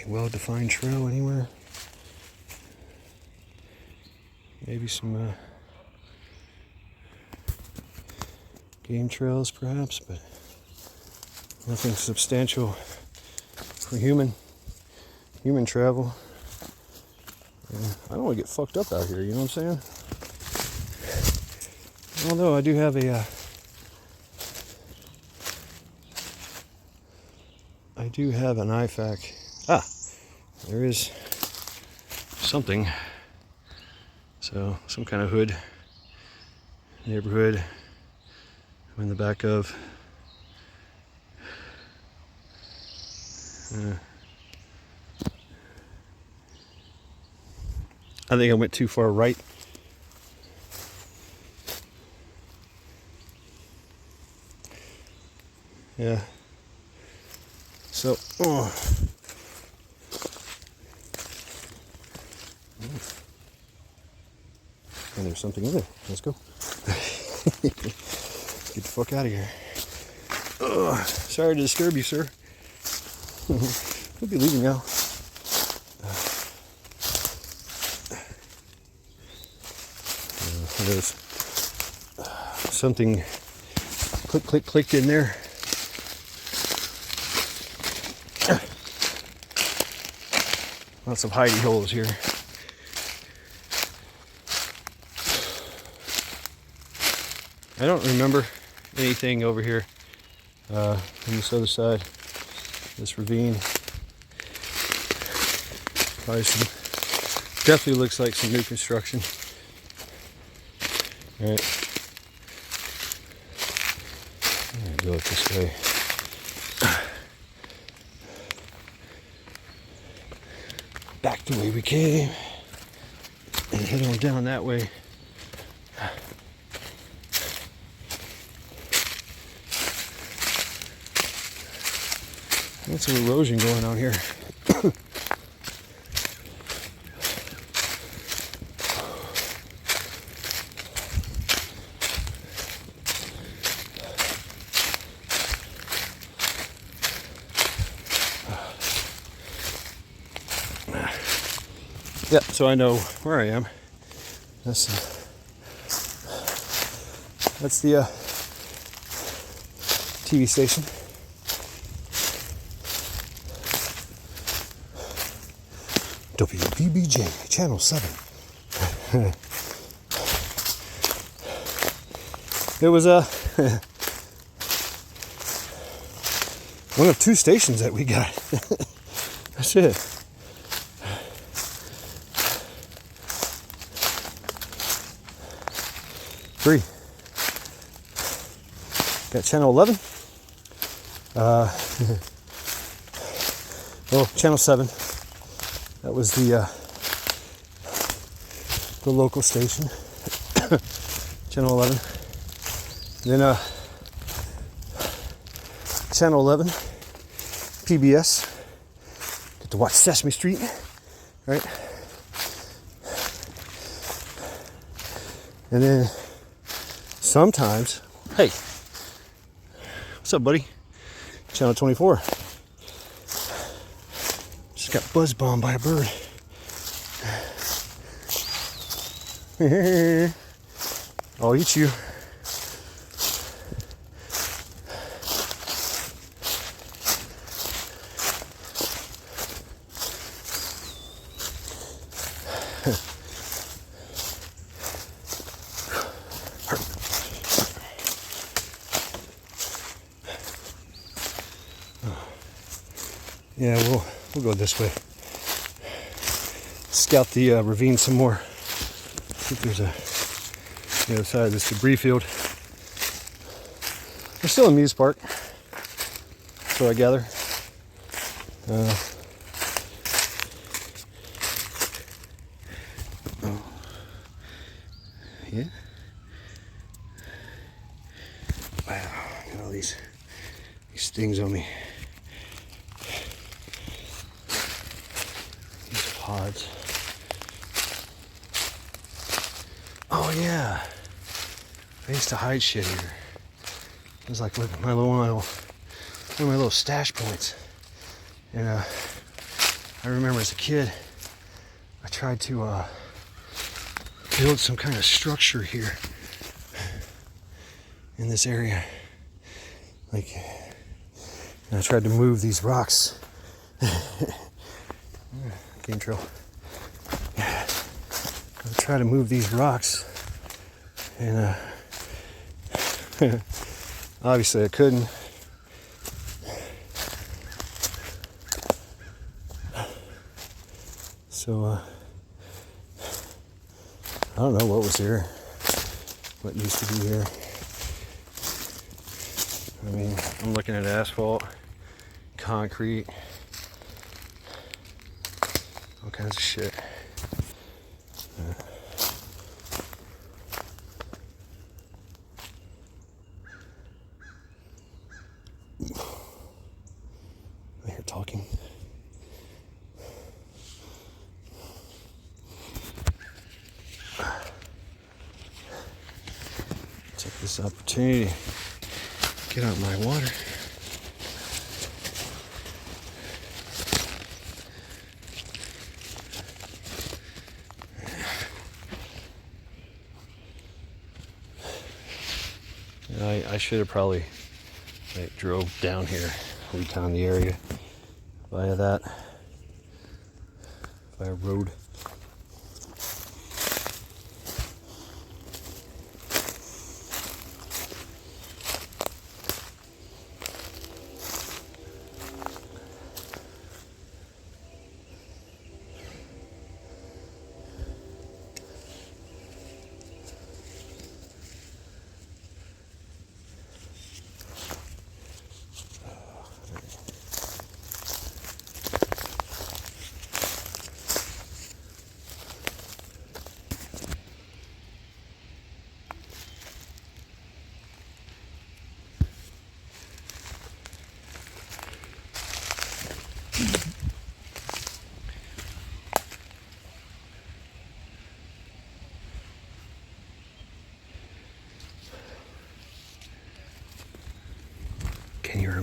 well-defined trail anywhere. Maybe some game trails perhaps, but nothing substantial for human travel. I don't want to get fucked up out here, you know what I'm saying? Although I do have an IFAK. There is something. So, some kind of hood, neighborhood I'm in the back of. I think I went too far right. Yeah. So, and there's something in there. Let's go. Get the fuck out of here. Sorry to disturb you, sir. We'll be leaving now. There's something clicked in there. Lots of hidey holes here. I don't remember anything over here on this other side, this ravine. Probably some Definitely looks like some new construction. All right. I'm gonna go it this way. Back the way we came and head on down that way. Got some erosion going on here. Yeah, so I know where I am. That's the TV station. WBBJ, Channel 7. It was one of 2 stations that we got. That's it. Three. Got Channel 11. Well, Channel 7. That was the local station. Channel 11. Then Channel 11, PBS. Get to watch Sesame Street, right? And then sometimes, hey, what's up, buddy? Channel 24. Just got buzz bombed by a bird. I'll eat you. Yeah, we'll go this way. Scout the ravine some more. I think there's the other side of this debris field. We're still in Muse Park, so I gather. Yeah. Wow, got all these things on me. These pods. Oh yeah, I used to hide shit here. It was like, look, one of my little stash points. And I remember as a kid, I tried to build some kind of structure here in this area. Like, and I tried to move these rocks. Game trail. I tried to move these rocks, and obviously I couldn't. So I don't know what was here, what used to be here. I mean, I'm looking at asphalt, concrete, all kinds of shit. I hear talking. Take this opportunity to get out my water. I should have probably drove down here, recon the area via road.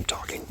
I'm talking.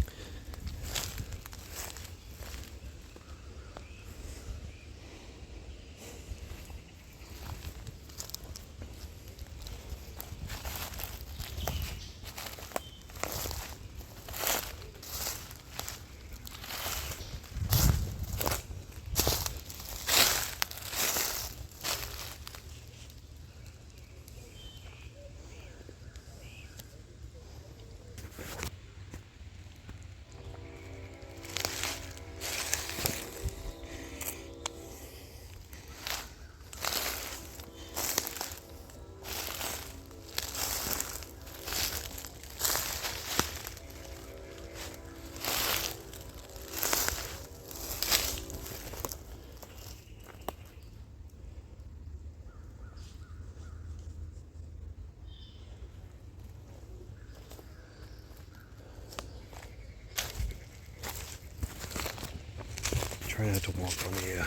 Try not to walk on the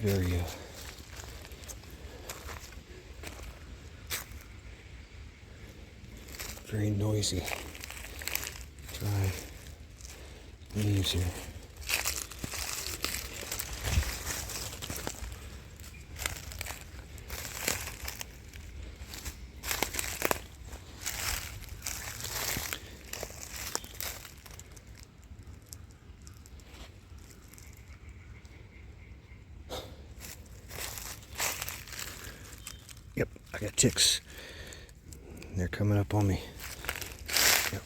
very very noisy dry leaves here. Yep, I got ticks. They're coming up on me. Yep.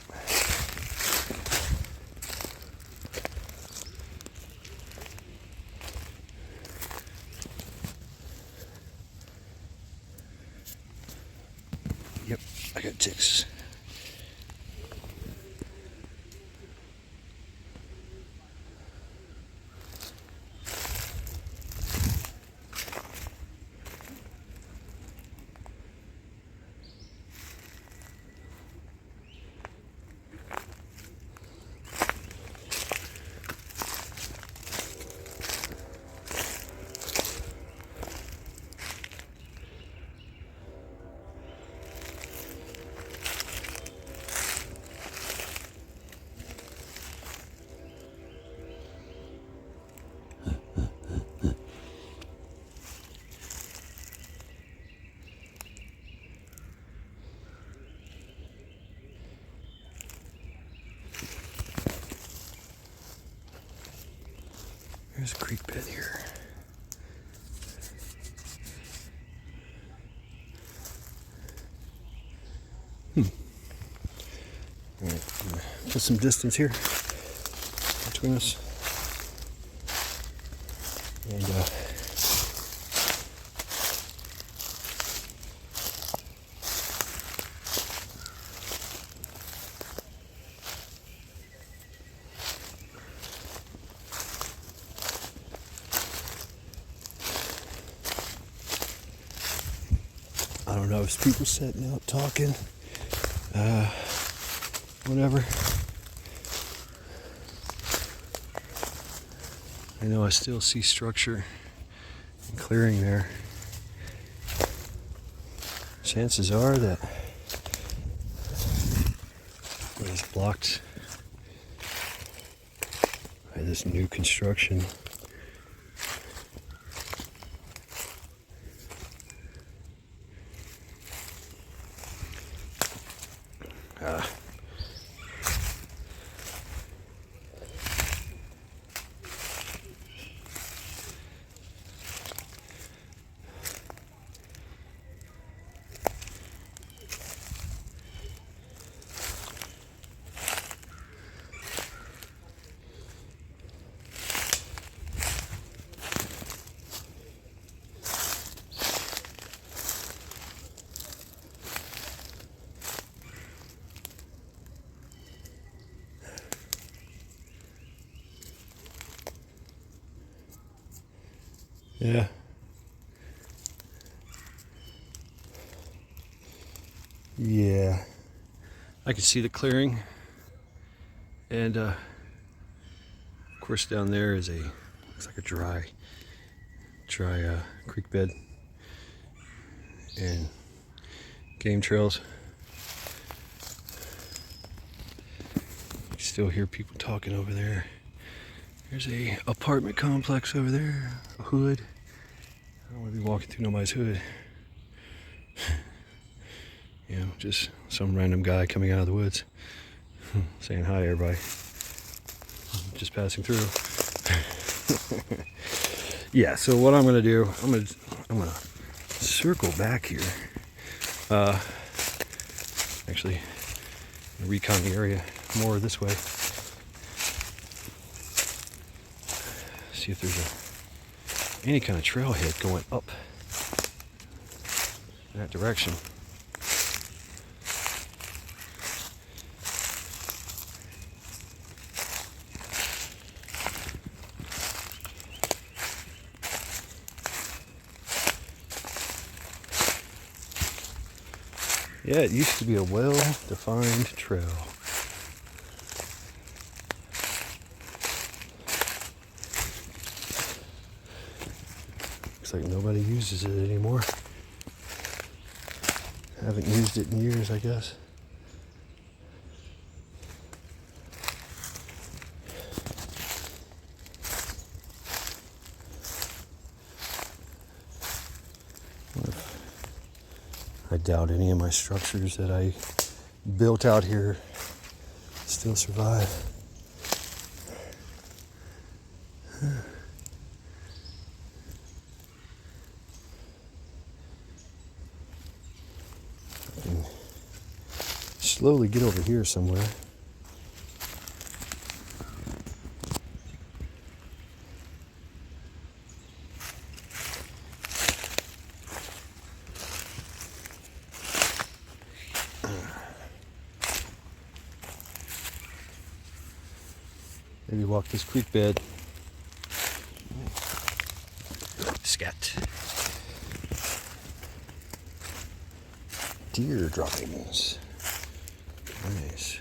Yep, I got ticks. There's a creek bed here. All right, I'm gonna put some distance here between us. And I don't know, if people sitting out talking, whatever. I know I still see structure and clearing there. Chances are that it is blocked by this new construction. Yeah. Yeah. I can see the clearing. And of course down there is looks like a dry creek bed and game trails. still hear people talking over there. There's a apartment complex over there, a hood. I don't want to be walking through nobody's hood. You know, just some random guy coming out of the woods, saying hi, everybody. Just passing through. Yeah. So what I'm gonna do, I'm gonna circle back here. Actually, recon the area more this way. See if there's any kind of trailhead going up in that direction. Yeah, it used to be a well-defined trail. Looks like nobody uses it anymore. Haven't used it in years, I guess. I doubt any of my structures that I built out here still survive. I can slowly get over here somewhere. Maybe walk this creek bed. Scat. Deer droppings. Nice.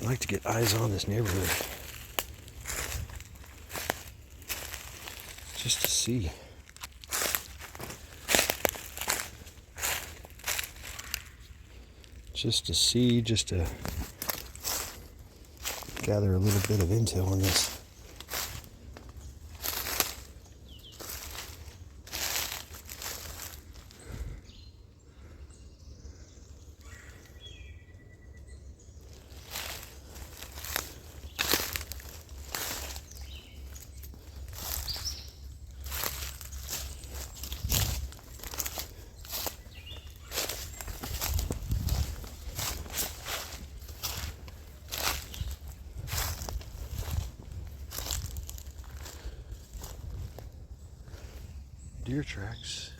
I like to get eyes on this neighborhood. Just to see. Just to gather a little bit of intel on this. Deer tracks,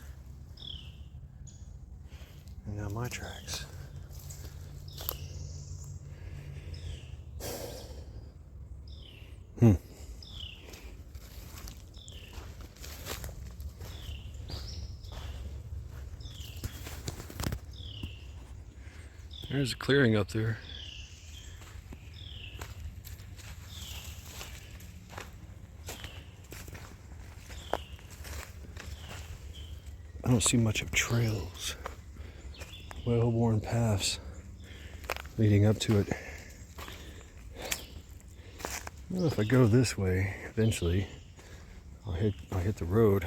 and now my tracks. There's a clearing up there. I don't see much of trails, well-worn paths leading up to it. Well, if I go this way, eventually I'll hit the road.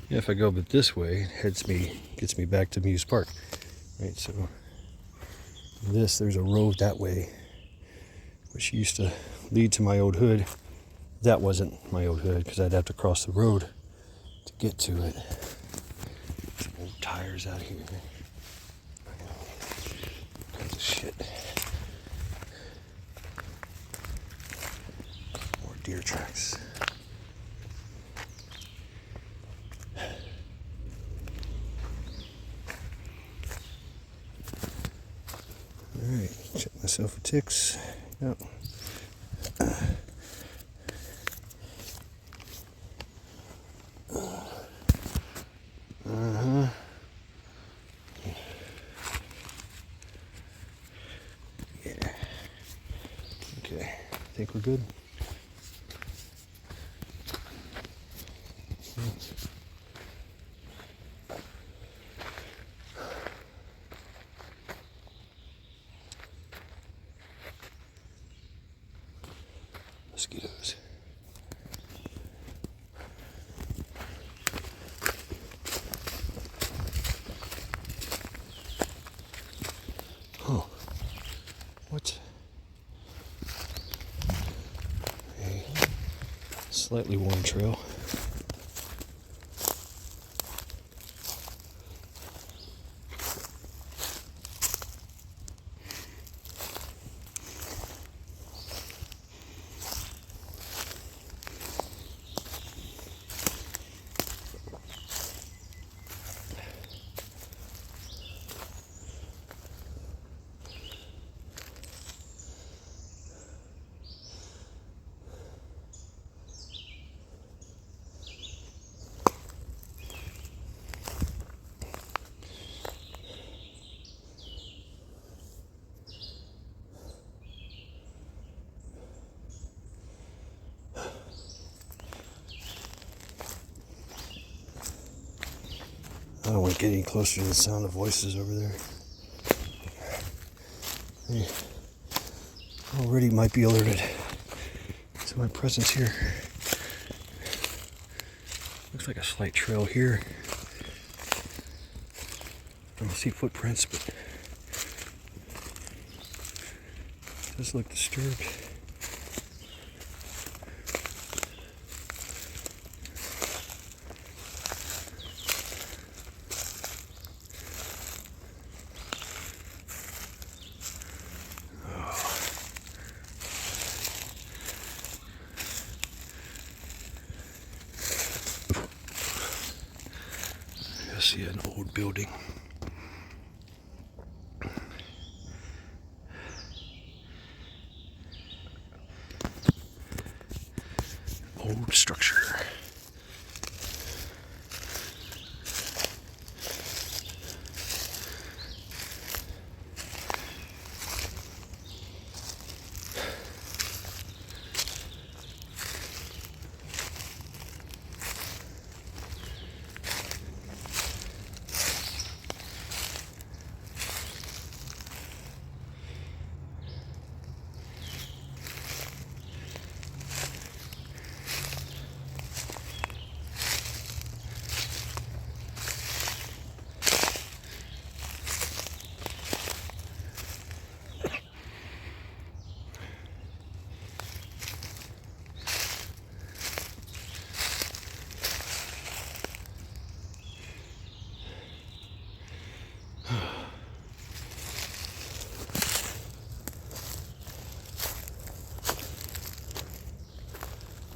Yeah, if I go but this way, it gets me back to Muse Park. Right, so there's a road that way, which used to lead to my old hood. That wasn't my old hood because I'd have to cross the road to get to it. Some old tires out here. All kinds of shit. More deer tracks. Alright, check myself for ticks. Yep. Yeah. Okay, I think we're good. Mosquitoes. Oh, what? A slightly worn trail. I don't want to get any closer to the sound of voices over there. They already might be alerted to my presence here. Looks like a slight trail here. I don't see footprints, but it does look disturbed. I see an old building. Old structure.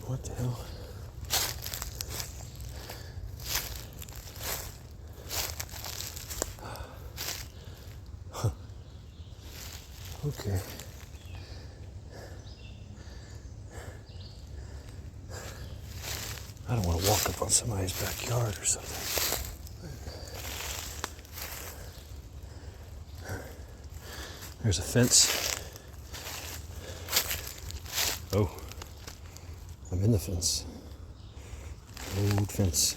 What the hell? Huh. Okay. I don't want to walk up on somebody's backyard or something. There's a fence. Oh. I'm in the fence. Old fence.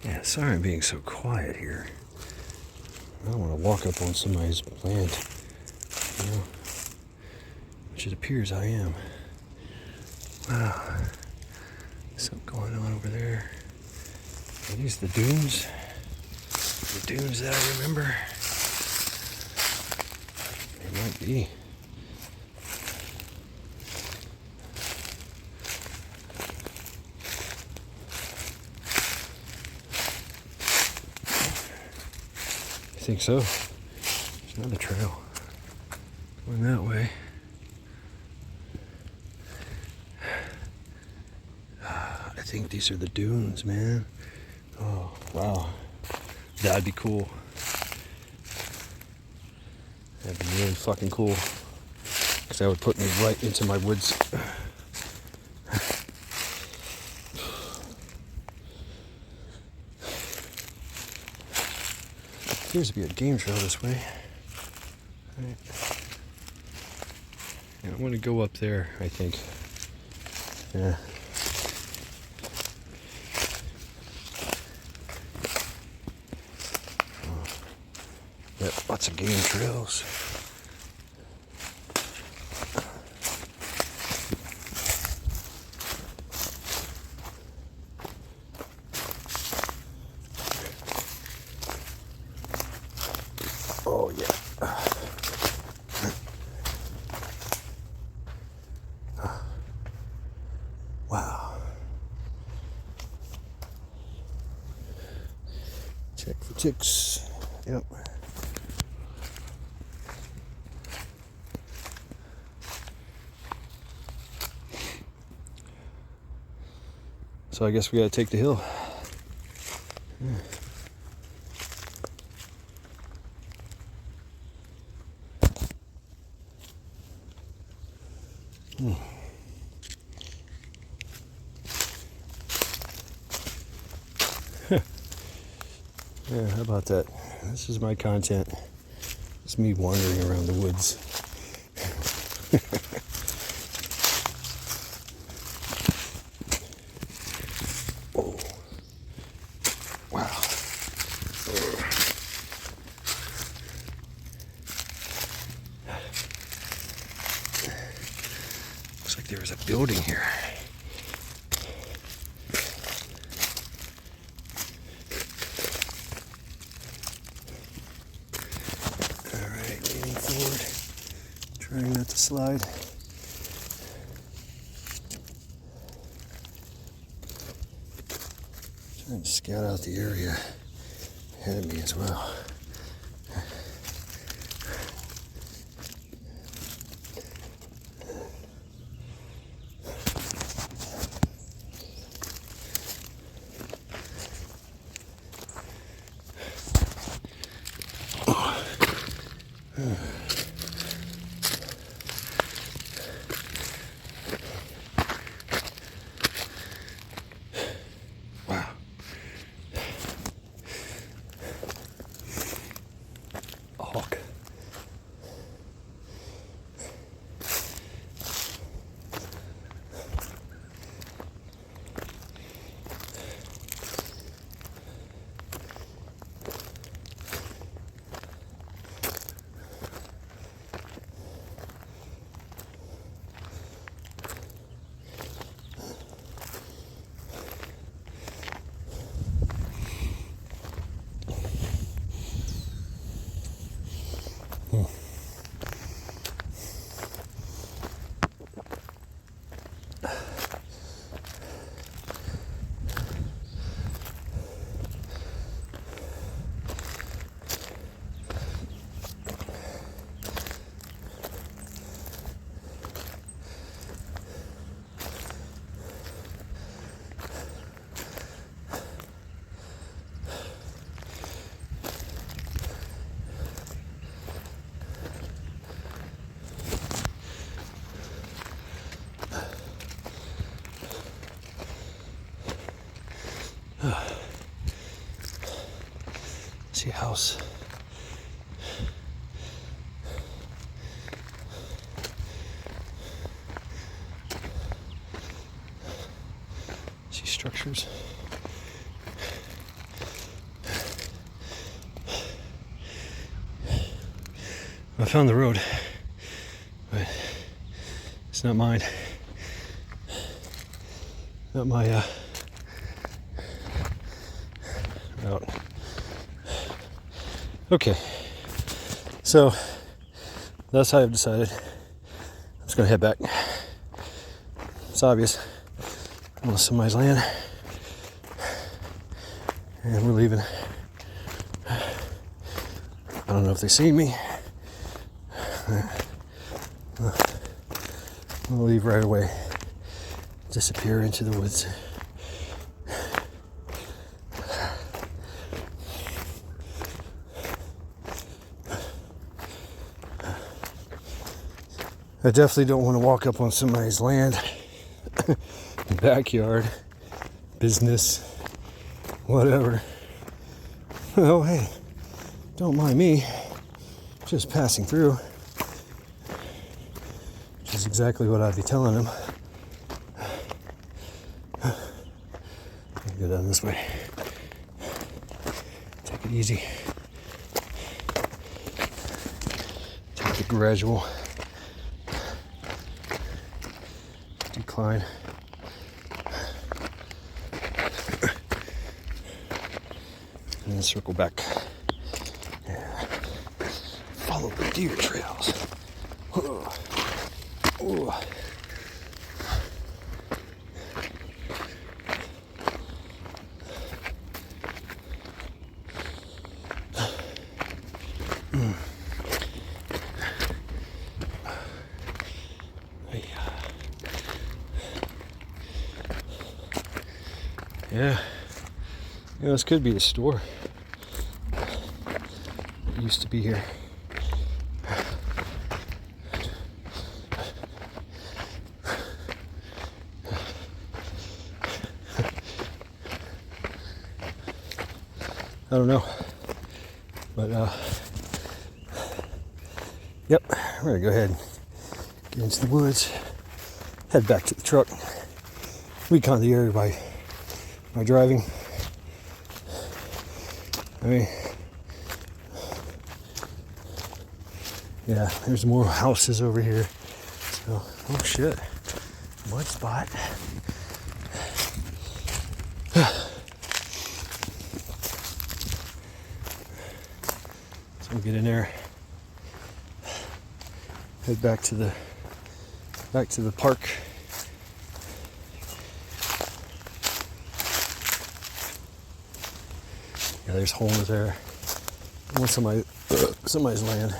Yeah, sorry I'm being so quiet here. I don't want to walk up on somebody's land. you know, which it appears I am. Wow, something going on over there. Are these the dunes? The dunes that I remember? They might be. I think so. There's another trail going that way. I think these are the dunes, man. Oh, wow. That'd be cool. That'd be really fucking cool. Because that would put me right into my woods. Appears to be a game trail this way. Right. Yeah, I'm going to go up there, I think. Yeah. Oh. Yeah, lots of game trails. Oh, yeah. Wow. Check for ticks. Yep. So I guess we gotta take the hill. Yeah. Yeah, how about that? This is my content. It's me wandering around the woods. Oh. Wow. Looks like there was a building here. Trying not to slide. Trying to scout out the area ahead of me as well. Wow. A hawk. See a house. See structures. I found the road. but it's not mine. Not my route. Okay, so that's how I've decided. I'm just gonna head back. It's obvious. I'm on somebody's land, and we're leaving. I don't know if they see me. We'll leave right away. Disappear into the woods. I definitely don't want to walk up on somebody's land, backyard, business, whatever. Oh, hey, don't mind me, just passing through. Which is exactly what I'd be telling them. Go down this way. Take it easy. Take the gradual decline. And then circle back. Yeah. Follow the deer trails. Ooh. Yeah, you know, this could be the store. It used to be here. I don't know, but yep, we're gonna go ahead and get into the woods, head back to the truck, recon the area by driving. I mean, yeah, there's more houses over here. So, oh shit, mud spot. So we'll get in there, head back to the park. Yeah, there's homes there. I want somebody's land.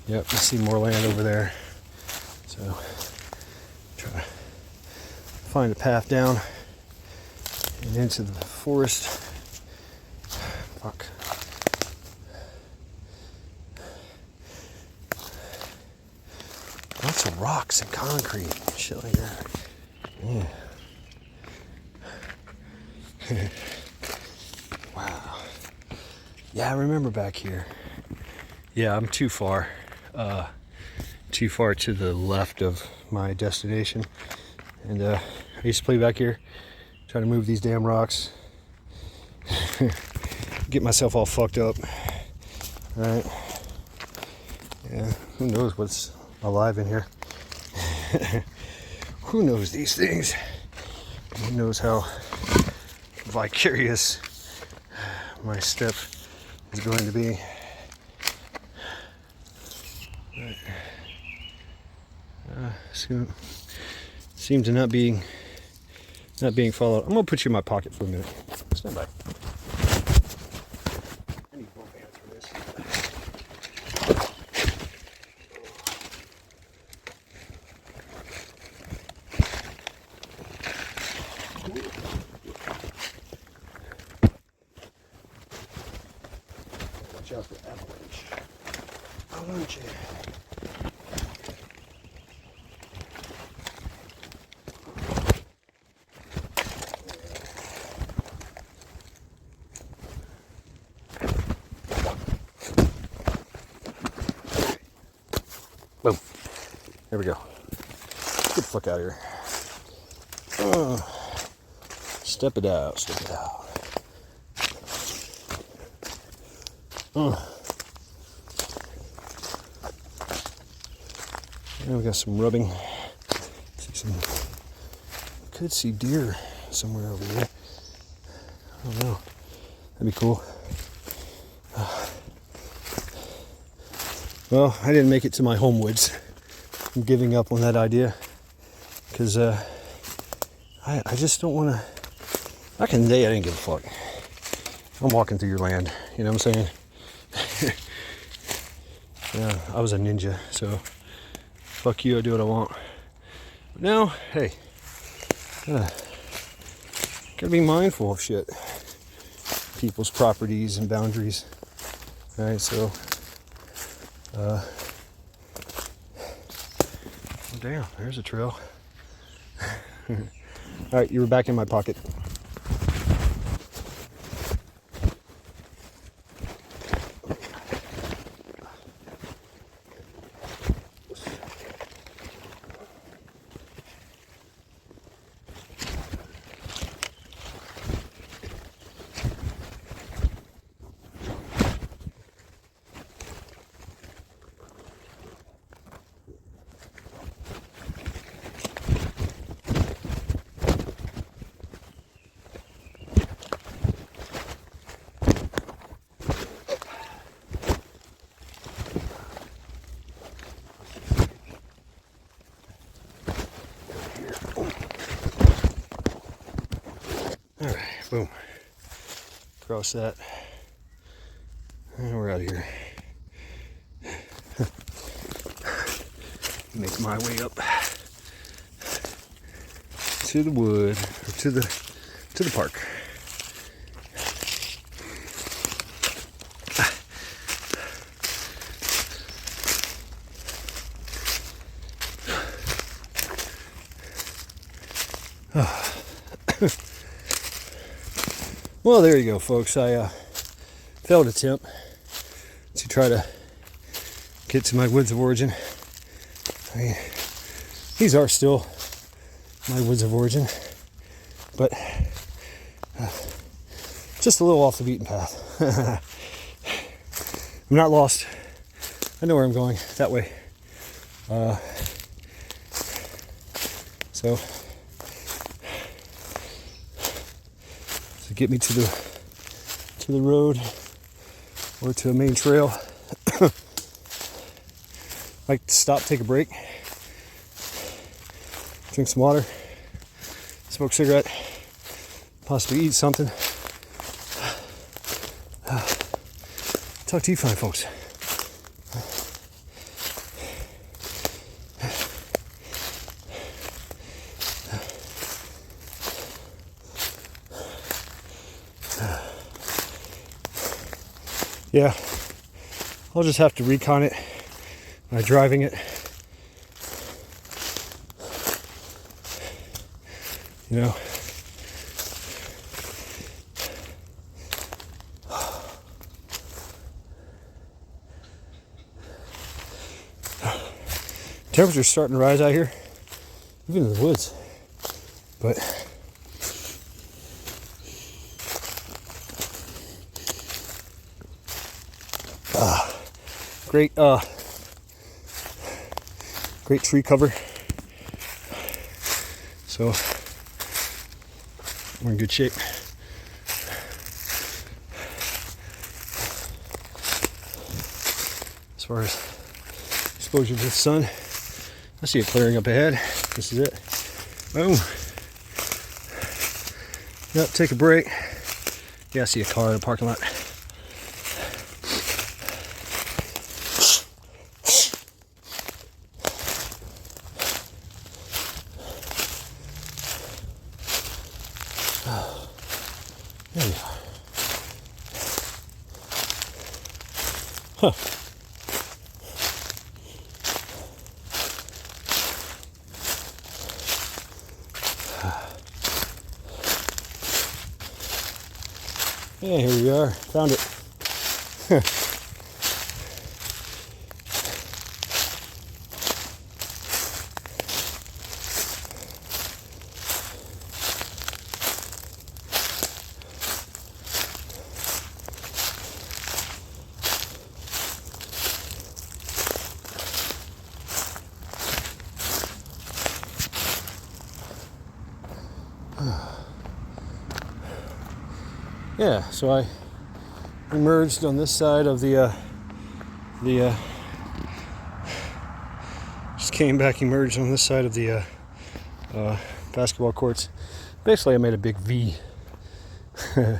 Yep, I see more land over there. So try to find a path down and into the forest. Fuck. Lots of rocks and concrete and shit like that. Yeah. Wow. Yeah, I remember back here. Yeah, I'm too far to the left of my destination. And I used to play back here, trying to move these damn rocks. Get myself all fucked up. Right? Yeah, who knows what's alive in here. Who knows these things? Who knows how vicarious my step is going to be. Right. Seem to not being followed. I'm gonna put you in my pocket for a minute. Stand by. I need both hands for this. Watch out for avalanche. Avalanche. Boom. There we go. Get the fuck out of here. Step it out. Step it out. And we got some rubbing. Could see deer somewhere over here. I don't know. That'd be cool. Well, I didn't make it to my home woods. I'm giving up on that idea because I just don't want to. Back in the day, I didn't give a fuck. I'm walking through your land. You know what I'm saying? Yeah, I was a ninja, so fuck you. I do what I want. But now, hey, gotta be mindful of shit. People's properties and boundaries. All right, so. Oh damn, there's a trail. Alright, you were back in my pocket. Alright, boom. Cross that. And we're out of here. Make my way up to the wood, or to the park. Well, there you go, folks. I failed attempt to try to get to my woods of origin. I mean, these are still my woods of origin, but just a little off the beaten path. I'm not lost. I know where I'm going, that way. So get me to the road or to a main trail. Like to stop, take a break, drink some water, smoke a cigarette, possibly eat something. Talk to you fine folks. Yeah, I'll just have to recon it by driving it. You know. Temperature's starting to rise out here, even in the woods. But great tree cover. So we're in good shape. As far as exposure to the sun, I see it clearing up ahead. This is it. Boom. Yep, take a break. Yeah, I see a car in the parking lot. There you are. Huh. Yeah, here we are. Found it. yeah, so I emerged on this side of the just came back, emerged on this side of the basketball courts. Basically, I made a big V. And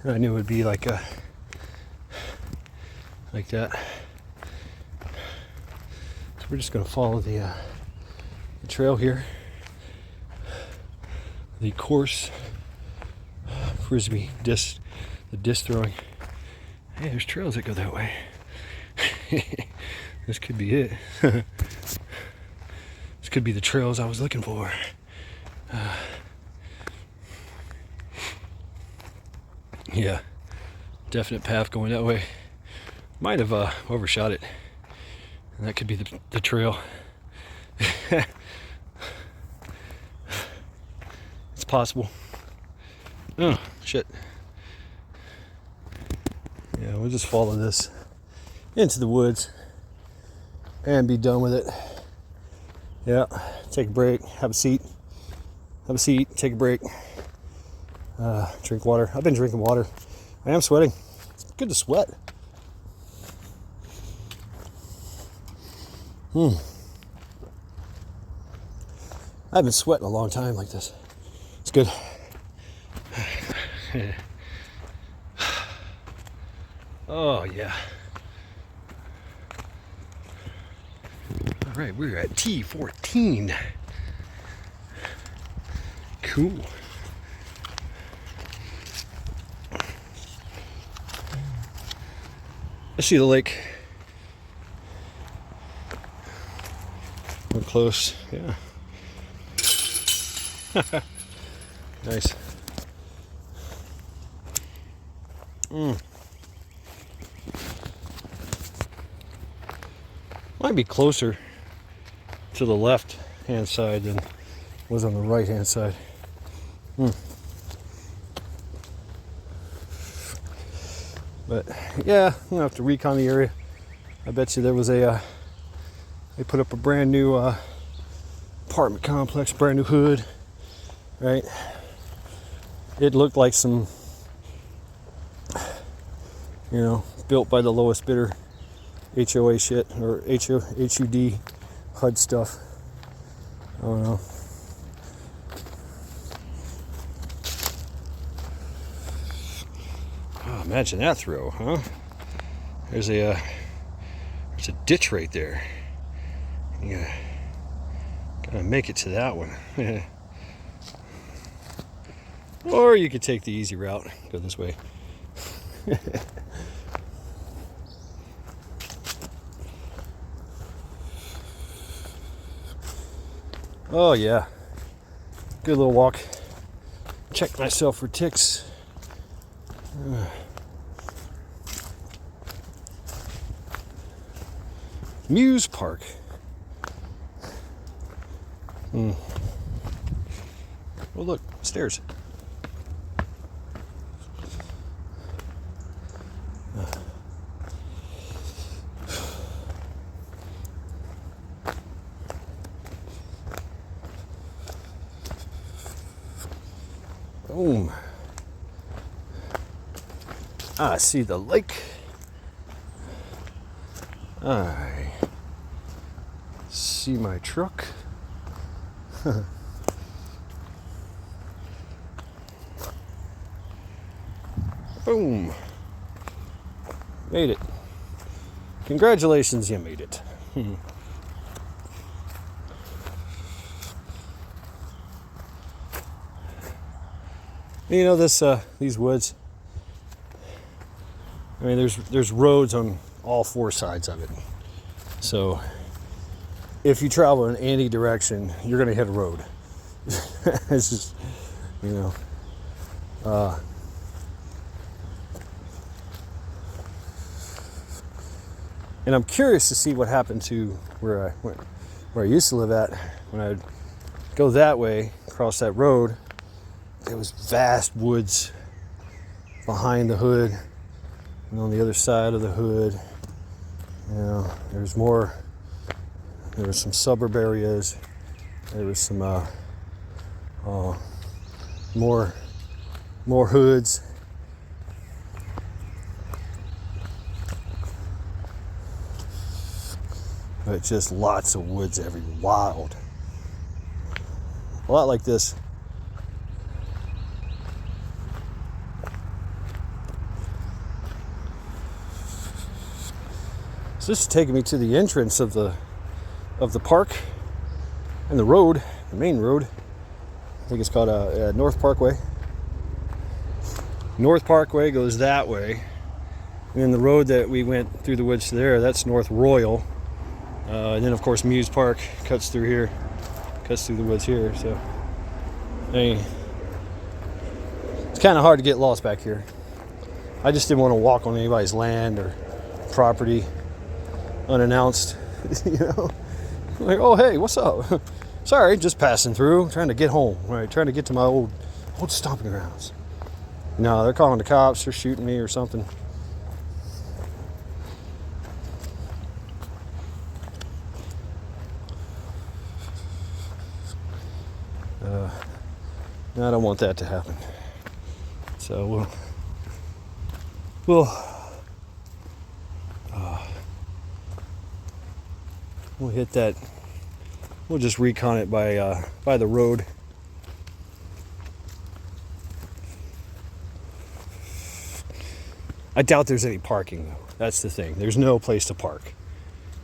I knew it would be like that. So we're just going to follow the trail here. The course frisbee disc, the disc throwing. Hey, there's trails that go that way. This could be it. This could be the trails I was looking for. Yeah, definite path going that way. Might have overshot it. And that could be the trail. It's possible. Oh, shit. Yeah, we'll just follow this into the woods and be done with it. Yeah, take a break, have a seat, take a break, drink water. I've been drinking water. I am sweating. It's good to sweat. I haven't sweated in a long time like this. It's good. Oh, yeah. All right, we're at T14. Cool. I see the lake. We're close, yeah. Nice. Might be closer to the left hand side than was on the right hand side. But yeah, I'm gonna have to recon the area. I bet you there was they put up a brand new apartment complex, brand new hood, right? It looked like some, built by the lowest bidder HOA shit, or HUD HUD stuff. I don't know. Oh, imagine that throw, huh? There's a ditch right there. Yeah, gotta make it to that one. Or you could take the easy route, go this way. Oh yeah, good little walk. Check myself for ticks. Muse Park. Oh look, stairs. Boom. I see the lake. I see my truck. Boom. Made it. Congratulations, you made it. You know, these woods, I mean, there's roads on all four sides of it. So if you travel in any direction, you're going to hit a road. It's just, and I'm curious to see what happened to where I used to live at. When I'd go that way, across that road, there was vast woods behind the hood, and on the other side of the hood, there's more. There was some suburb areas. There was some more more hoods. But just lots of woods everywhere. Wild. A lot like this. So this is taking me to the entrance of the park and the road, the main road. I think it's called North Parkway. North Parkway goes that way, and then the road that we went through the woods there, that's North Royal. And then of course Muse Park cuts through here, cuts through the woods here. So I mean, it's kind of hard to get lost back here. I just didn't want to walk on anybody's land or property unannounced. You know, like, oh hey, what's up? Sorry, just passing through, trying to get home, right? Trying to get to my old stomping grounds. No, they're calling the cops, they're shooting me or something. I don't want that to happen. So we'll hit that. We'll just recon it by the road. I doubt there's any parking though. That's the thing. There's no place to park.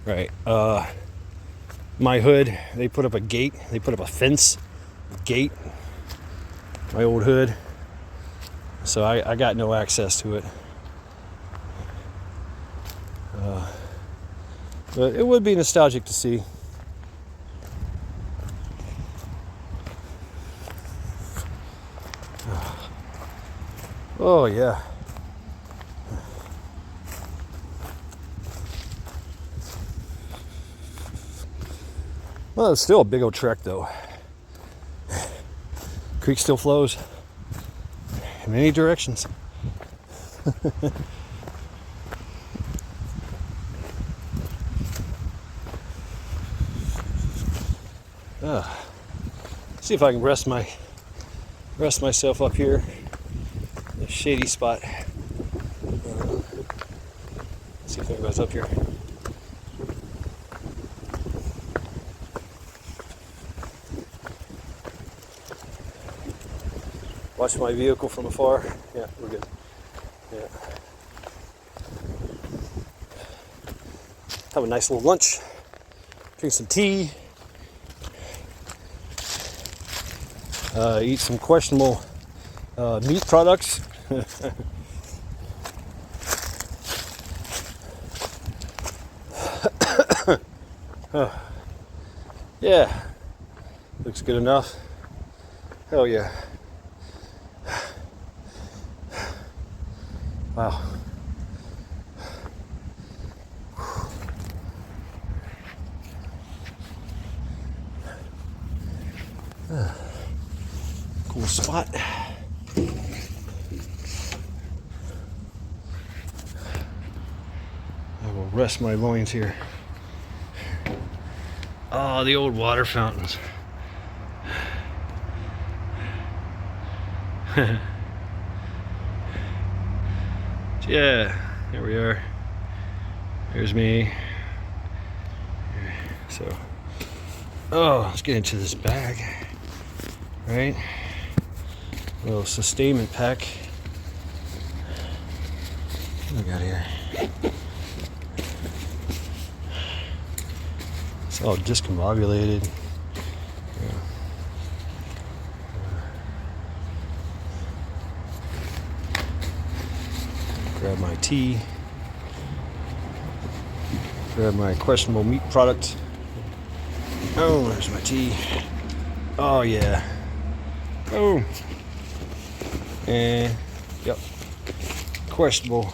Right. My hood, they put up a gate. They put up a fence gate. My old hood. So I got no access to it. But it would be nostalgic to see. Oh yeah. Well, it's still a big old trek though. Creek still flows in many directions. See if I can rest myself up here, a shady spot. See if anybody's up here. Watch my vehicle from afar. Yeah, we're good. Yeah. Have a nice little lunch. Drink some tea. Eat some questionable meat products. Yeah, looks good enough. Hell yeah. Wow. Cool spot. I will rest my loins here. Oh, the old water fountains. Yeah, here we are. Here's me. So, let's get into this bag, right? A little sustainment pack. What do we got here? It's all discombobulated. Yeah. Grab my tea. Grab my questionable meat product. Oh, there's my tea. Oh yeah. Oh. And yep. Questionable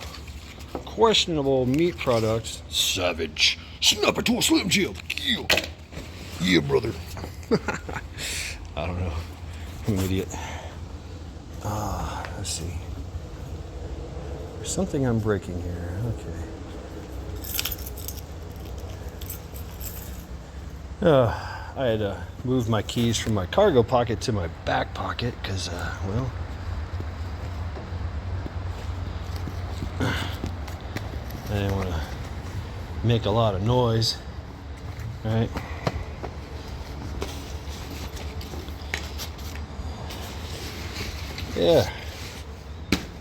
meat products. Savage. Snap it to a Slim Jim. Yeah. Yeah, brother. I don't know. I'm an idiot. Let's see. There's something I'm breaking here. Okay. I had to move my keys from my cargo pocket to my back pocket because, well, I didn't want to make a lot of noise, right? Yeah.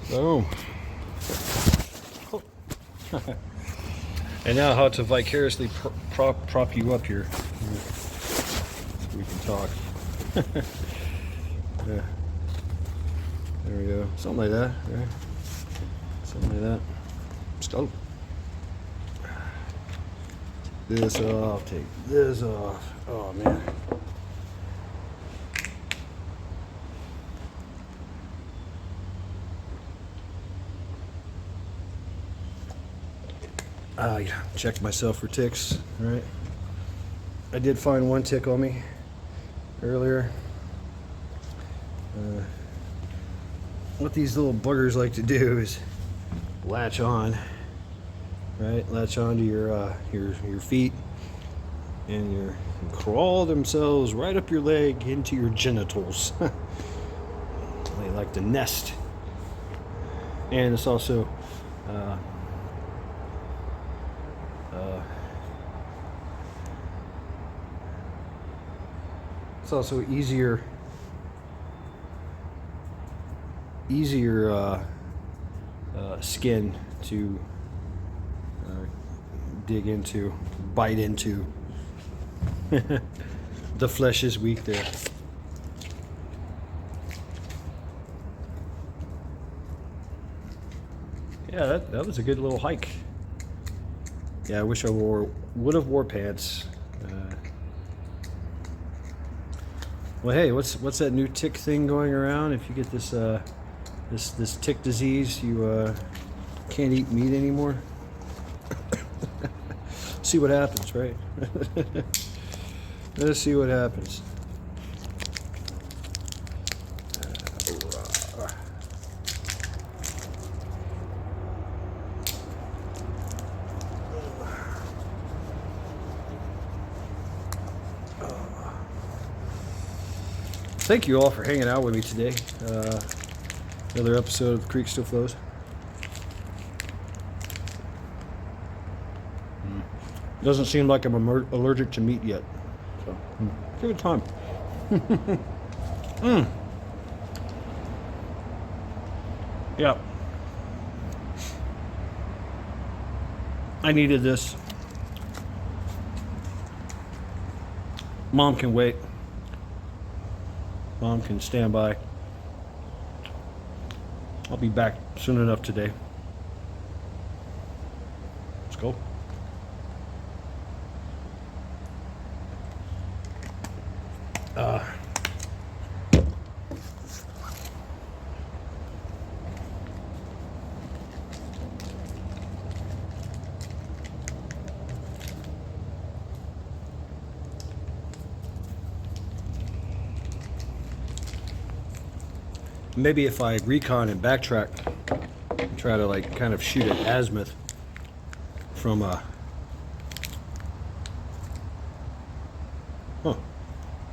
Boom. And now how to vicariously prop you up here. So we can talk. Yeah. There we go. Something like that, right? Something like that. Stop. This off. Take this off. Oh man. Checked myself for ticks, right? I did find one tick on me earlier. What these little buggers like to do is latch on, right? Latch onto your feet and crawl themselves right up your leg into your genitals. They like to nest, and it's also it's also easier skin to dig into, bite into. The flesh is weak there. Yeah, that was a good little hike. Yeah, I wish I would have wore pants. Well, hey, what's that new tick thing going around? If you get this this tick disease, you can't eat meat anymore. See what happens, right? Let's see what happens. Thank you all for hanging out with me today. Another episode of The Creek Still Flows. Doesn't seem like I'm allergic to meat yet. So, give it time. Yeah. I needed this. Mom can wait. Mom can stand by. I'll be back soon enough today. Let's go. Maybe if I recon and backtrack and try to like kind of shoot at azimuth from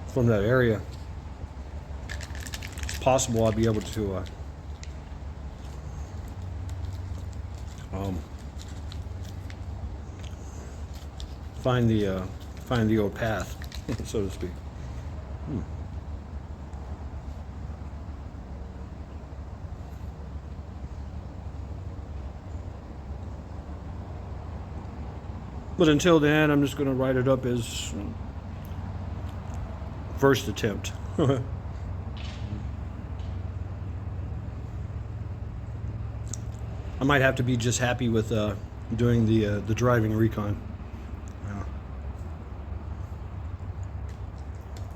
from that area, it's possible I'll be able to find the old path, so to speak. But until then, I'm just going to write it up as first attempt. I might have to be just happy with doing the driving recon.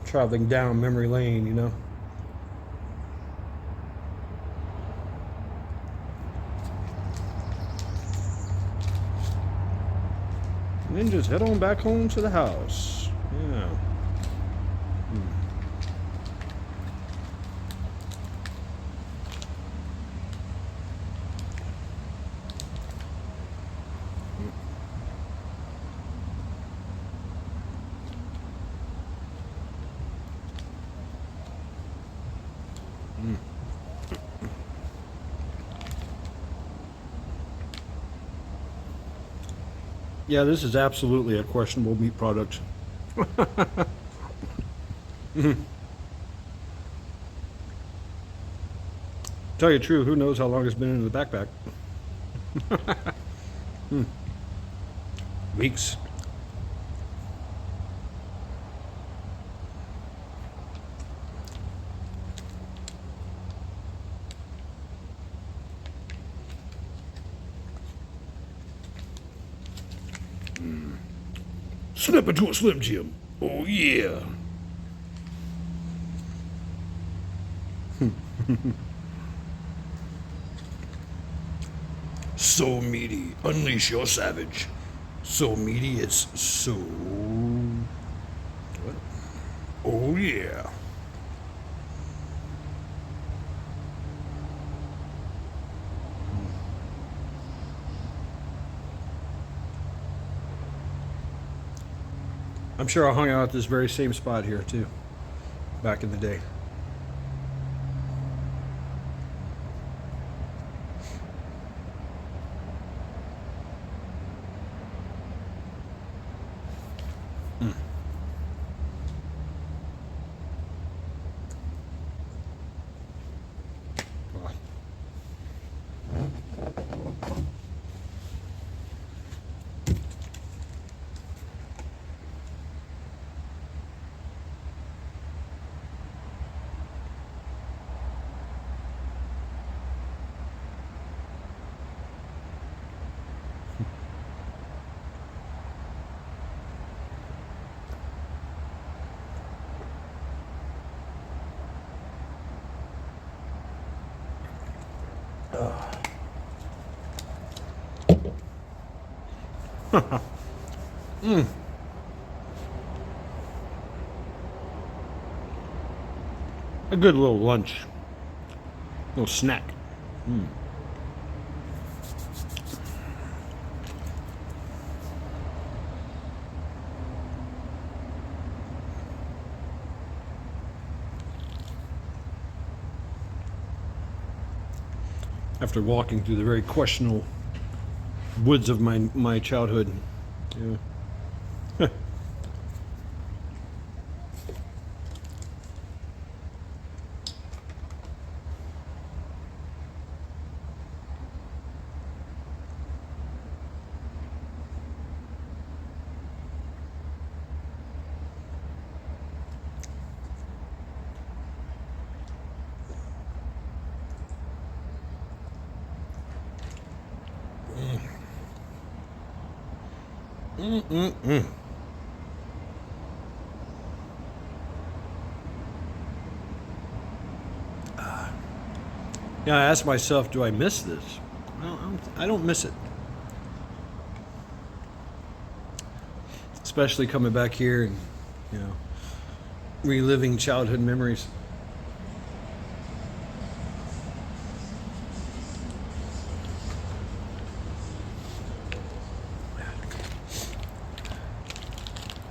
Traveling down memory lane, you know. And then just head on back home to the house. Yeah. Yeah, this is absolutely a questionable meat product. Mhm. Tell you the truth, who knows how long it's been in the backpack? Weeks. Snap into a Slim Jim. Oh yeah. So meaty. Unleash your savage. So meaty, it's so. What? Oh yeah. I'm sure I hung out at this very same spot here too, back in the day. A good little lunch, little snack. After walking through the very questionable woods of my childhood. Yeah. Mm-mm-mm. Yeah, I asked myself, do I miss this? Well, I don't miss it. Especially coming back here and, you know, reliving childhood memories.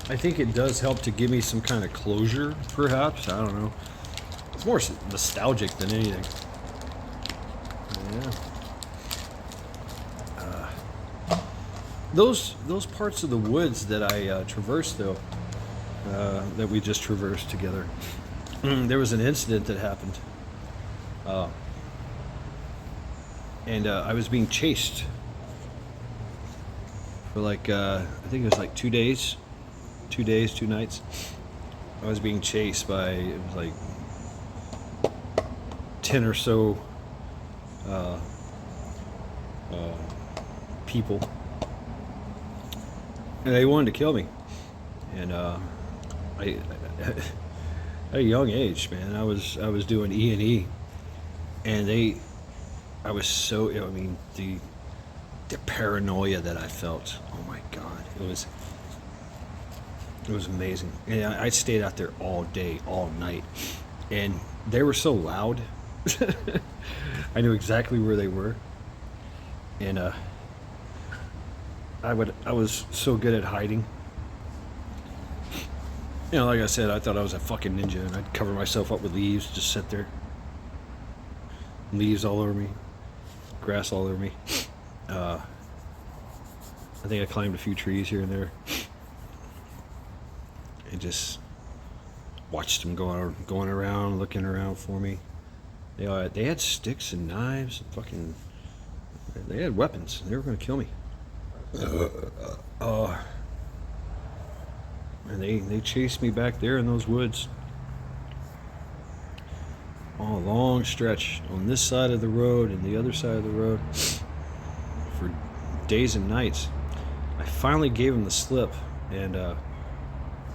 I think it does help to give me some kind of closure, perhaps. I don't know. It's more nostalgic than anything. Yeah. Those parts of the woods that I traversed, though, that we just traversed together, there was an incident that happened, and I was being chased for like I think it was like 2 days, 2 nights. I was being chased by, it was like 10 or so people, and they wanted to kill me. And I at a young age, man, I was doing E&E, and I was so, I mean, the paranoia that I felt. Oh my God, it was amazing. And I stayed out there all day, all night, and they were so loud. I knew exactly where they were, and I was so good at hiding. You know, like I said, I thought I was a fucking ninja, and I'd cover myself up with leaves, just sit there, leaves all over me, grass all over me. I think I climbed a few trees here and there, and just watched them going around, looking around for me. They had sticks and knives and fucking. They had weapons. They were gonna kill me. And they chased me back there in those woods. All a long stretch on this side of the road and the other side of the road for days and nights. I finally gave them the slip, and I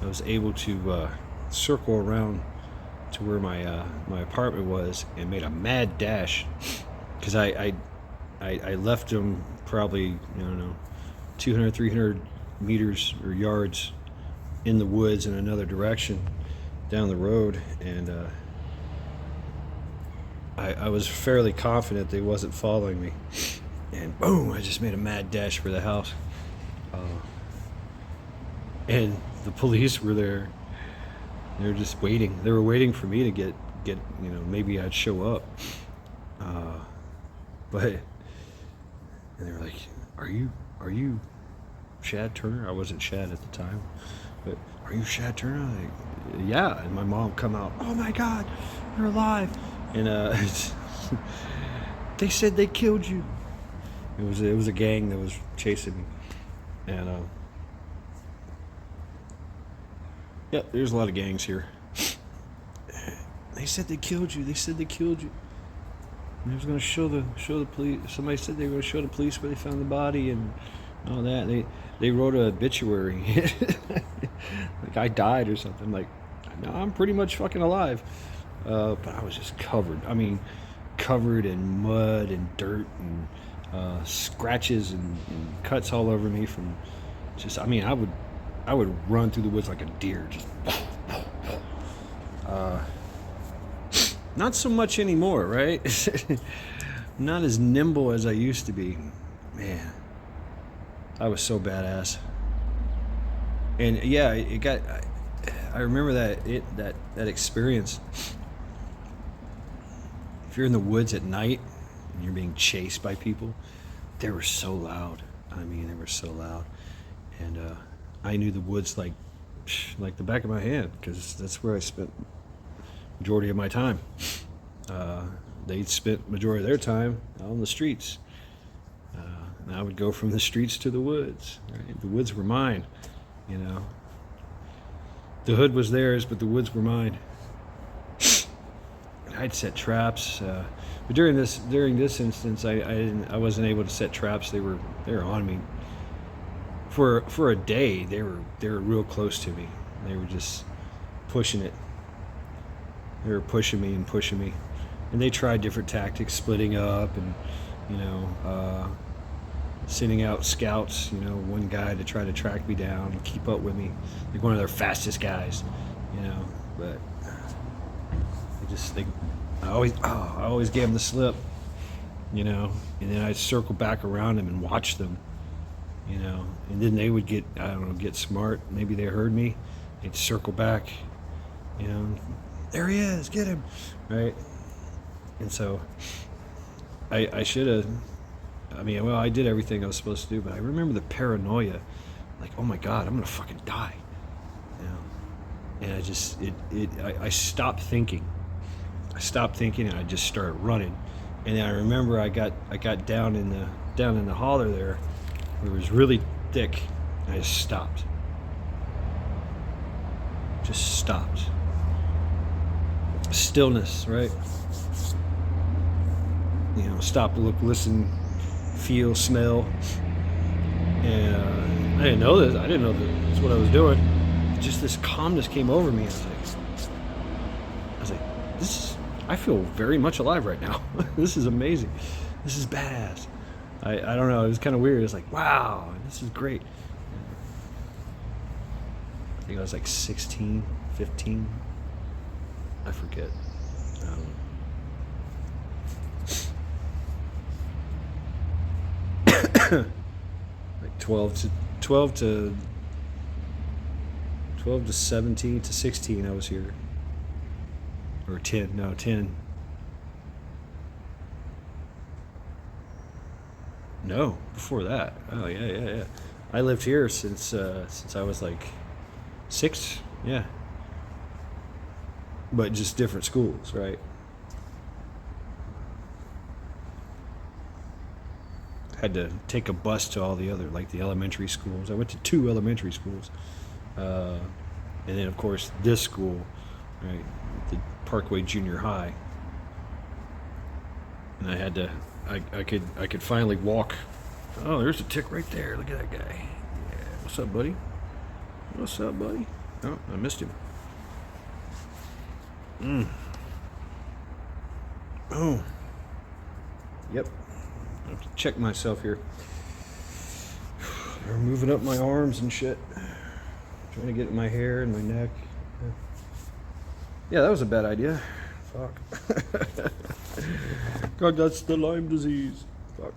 was able to circle around to where my apartment was and made a mad dash, because I left them probably, I don't know, 200, 300 meters or yards in the woods in another direction down the road, and I was fairly confident they wasn't following me, and boom, I just made a mad dash for the house. And the police were there. They were just waiting. They were waiting for me to get maybe I'd show up. And they were like, "Are you Shad Turner?" I wasn't Shad at the time, but "Are you Shad Turner?" I'm like, "Yeah." And my mom come out, "Oh my God, you're alive!" And they said they killed you. It was a gang that was chasing me, and yeah, there's a lot of gangs here. They said they killed you. They said they killed you. And they was going to show the police. Somebody said they were going to show the police where they found the body and all that. They wrote an obituary, like I died or something. Like, no, I'm pretty much fucking alive. But I was just covered. I mean, covered in mud and dirt and scratches and cuts all over me from just. I mean, I would run through the woods like a deer, just. Not so much anymore, right? Not as nimble as I used to be. Man, I was so badass. And yeah, it got. I remember that experience. If you're in the woods at night and you're being chased by people, they were so loud. I mean, they were so loud, and I knew the woods like the back of my hand, because that's where I spent majority of my time. They spent majority of their time out on the streets, and I would go from the streets to the woods. Right? The woods were mine, you know. The hood was theirs, but the woods were mine. And I'd set traps, but during this instance, I wasn't able to set traps. They were on me. For a day, they were real close to me. They were just pushing it. They were pushing me, and they tried different tactics, splitting up, and sending out scouts. One guy to try to track me down and keep up with me, like one of their fastest guys. But I always gave them the slip. And then I'd circle back around them and watch them. And then they would get smart. Maybe they heard me. They'd circle back. There he is, get him, right? And so I should have. I did everything I was supposed to do, but I remember the paranoia, like, oh my God, I'm gonna fucking die. And I stopped thinking. And I just started running. And then I remember I got down in the holler there. It was really thick. I just stopped. Stillness, right? Stop, look, listen, feel, smell. And I didn't know this. I didn't know that's what I was doing. Just this calmness came over me. I was like, I feel very much alive right now. This is amazing. This is badass. I don't know. It was kind of weird. It's like, wow, this is great. I think I was like 16, 15. I forget. Like 12 to 17 to 16 I was here. Or 10. No, before that. Oh, yeah. I lived here since I was like 6, yeah. But just different schools, right? Had to take a bus to all the other, like the elementary schools. I went to 2 elementary schools, and then of course this school, right, the Parkway Junior High. And I had to, I could finally walk. Oh, there's a tick right there. Look at that guy. Yeah. What's up, buddy? What's up, buddy? Oh, I missed him. Oh. Yep. I have to check myself here. They're moving up my arms and shit. Trying to get in my hair and my neck. Yeah, that was a bad idea. Fuck. God, that's the Lyme disease. Fuck.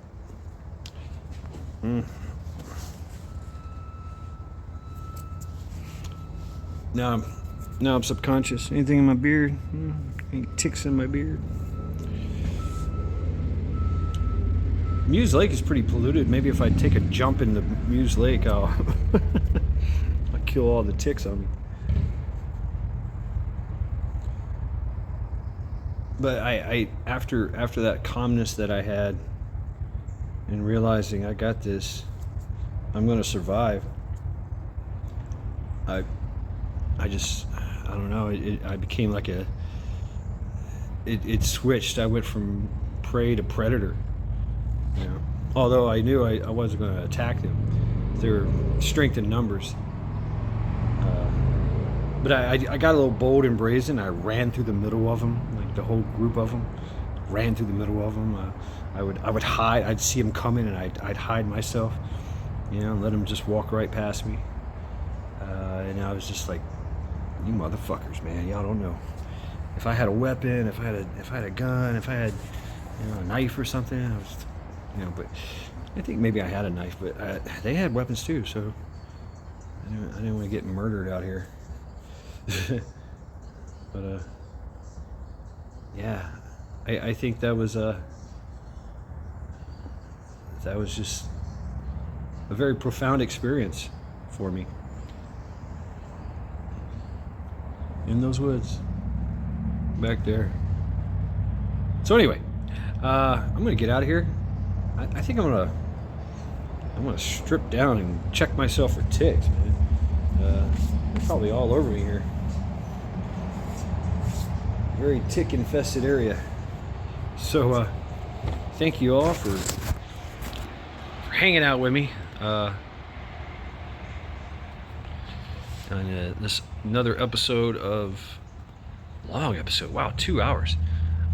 Now I'm subconscious. Anything in my beard? Any ticks in my beard? Muse Lake is pretty polluted. Maybe if I take a jump in the Muse Lake, I'll kill all the ticks on me. But I after that calmness that I had and realizing I got this, I'm gonna survive. I don't know. I became like it switched. I went from prey to predator. You know, although I knew I wasn't going to attack them. They were strength in numbers. But I got a little bold and brazen. I ran through the middle of them, like the whole group of them. Ran through the middle of them. I would hide. I'd see them coming, and I'd hide myself. You know, let them just walk right past me. And I was just like, you motherfuckers, man, y'all don't know. If I had a weapon, if I had a gun, if I had, you know, a knife or something, I was, you know. But I think maybe I had a knife, but they had weapons too, so I didn't want to get murdered out here. But yeah, I think that was just a very profound experience for me in those woods back there. So anyway, I'm gonna get out of here. I think I'm gonna strip down and check myself for ticks, man. They're probably all over me here. Very tick infested area. So thank you all for hanging out with me on this another episode of long episode. Wow, 2 hours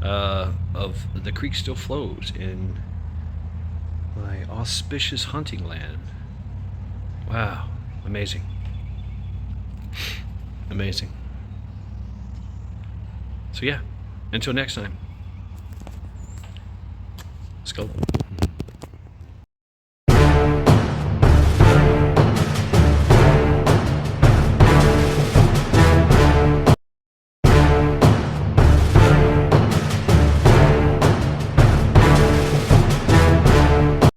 of The Creek Still Flows in my auspicious hunting land. Wow, amazing. Amazing. So yeah, until next time, let's go.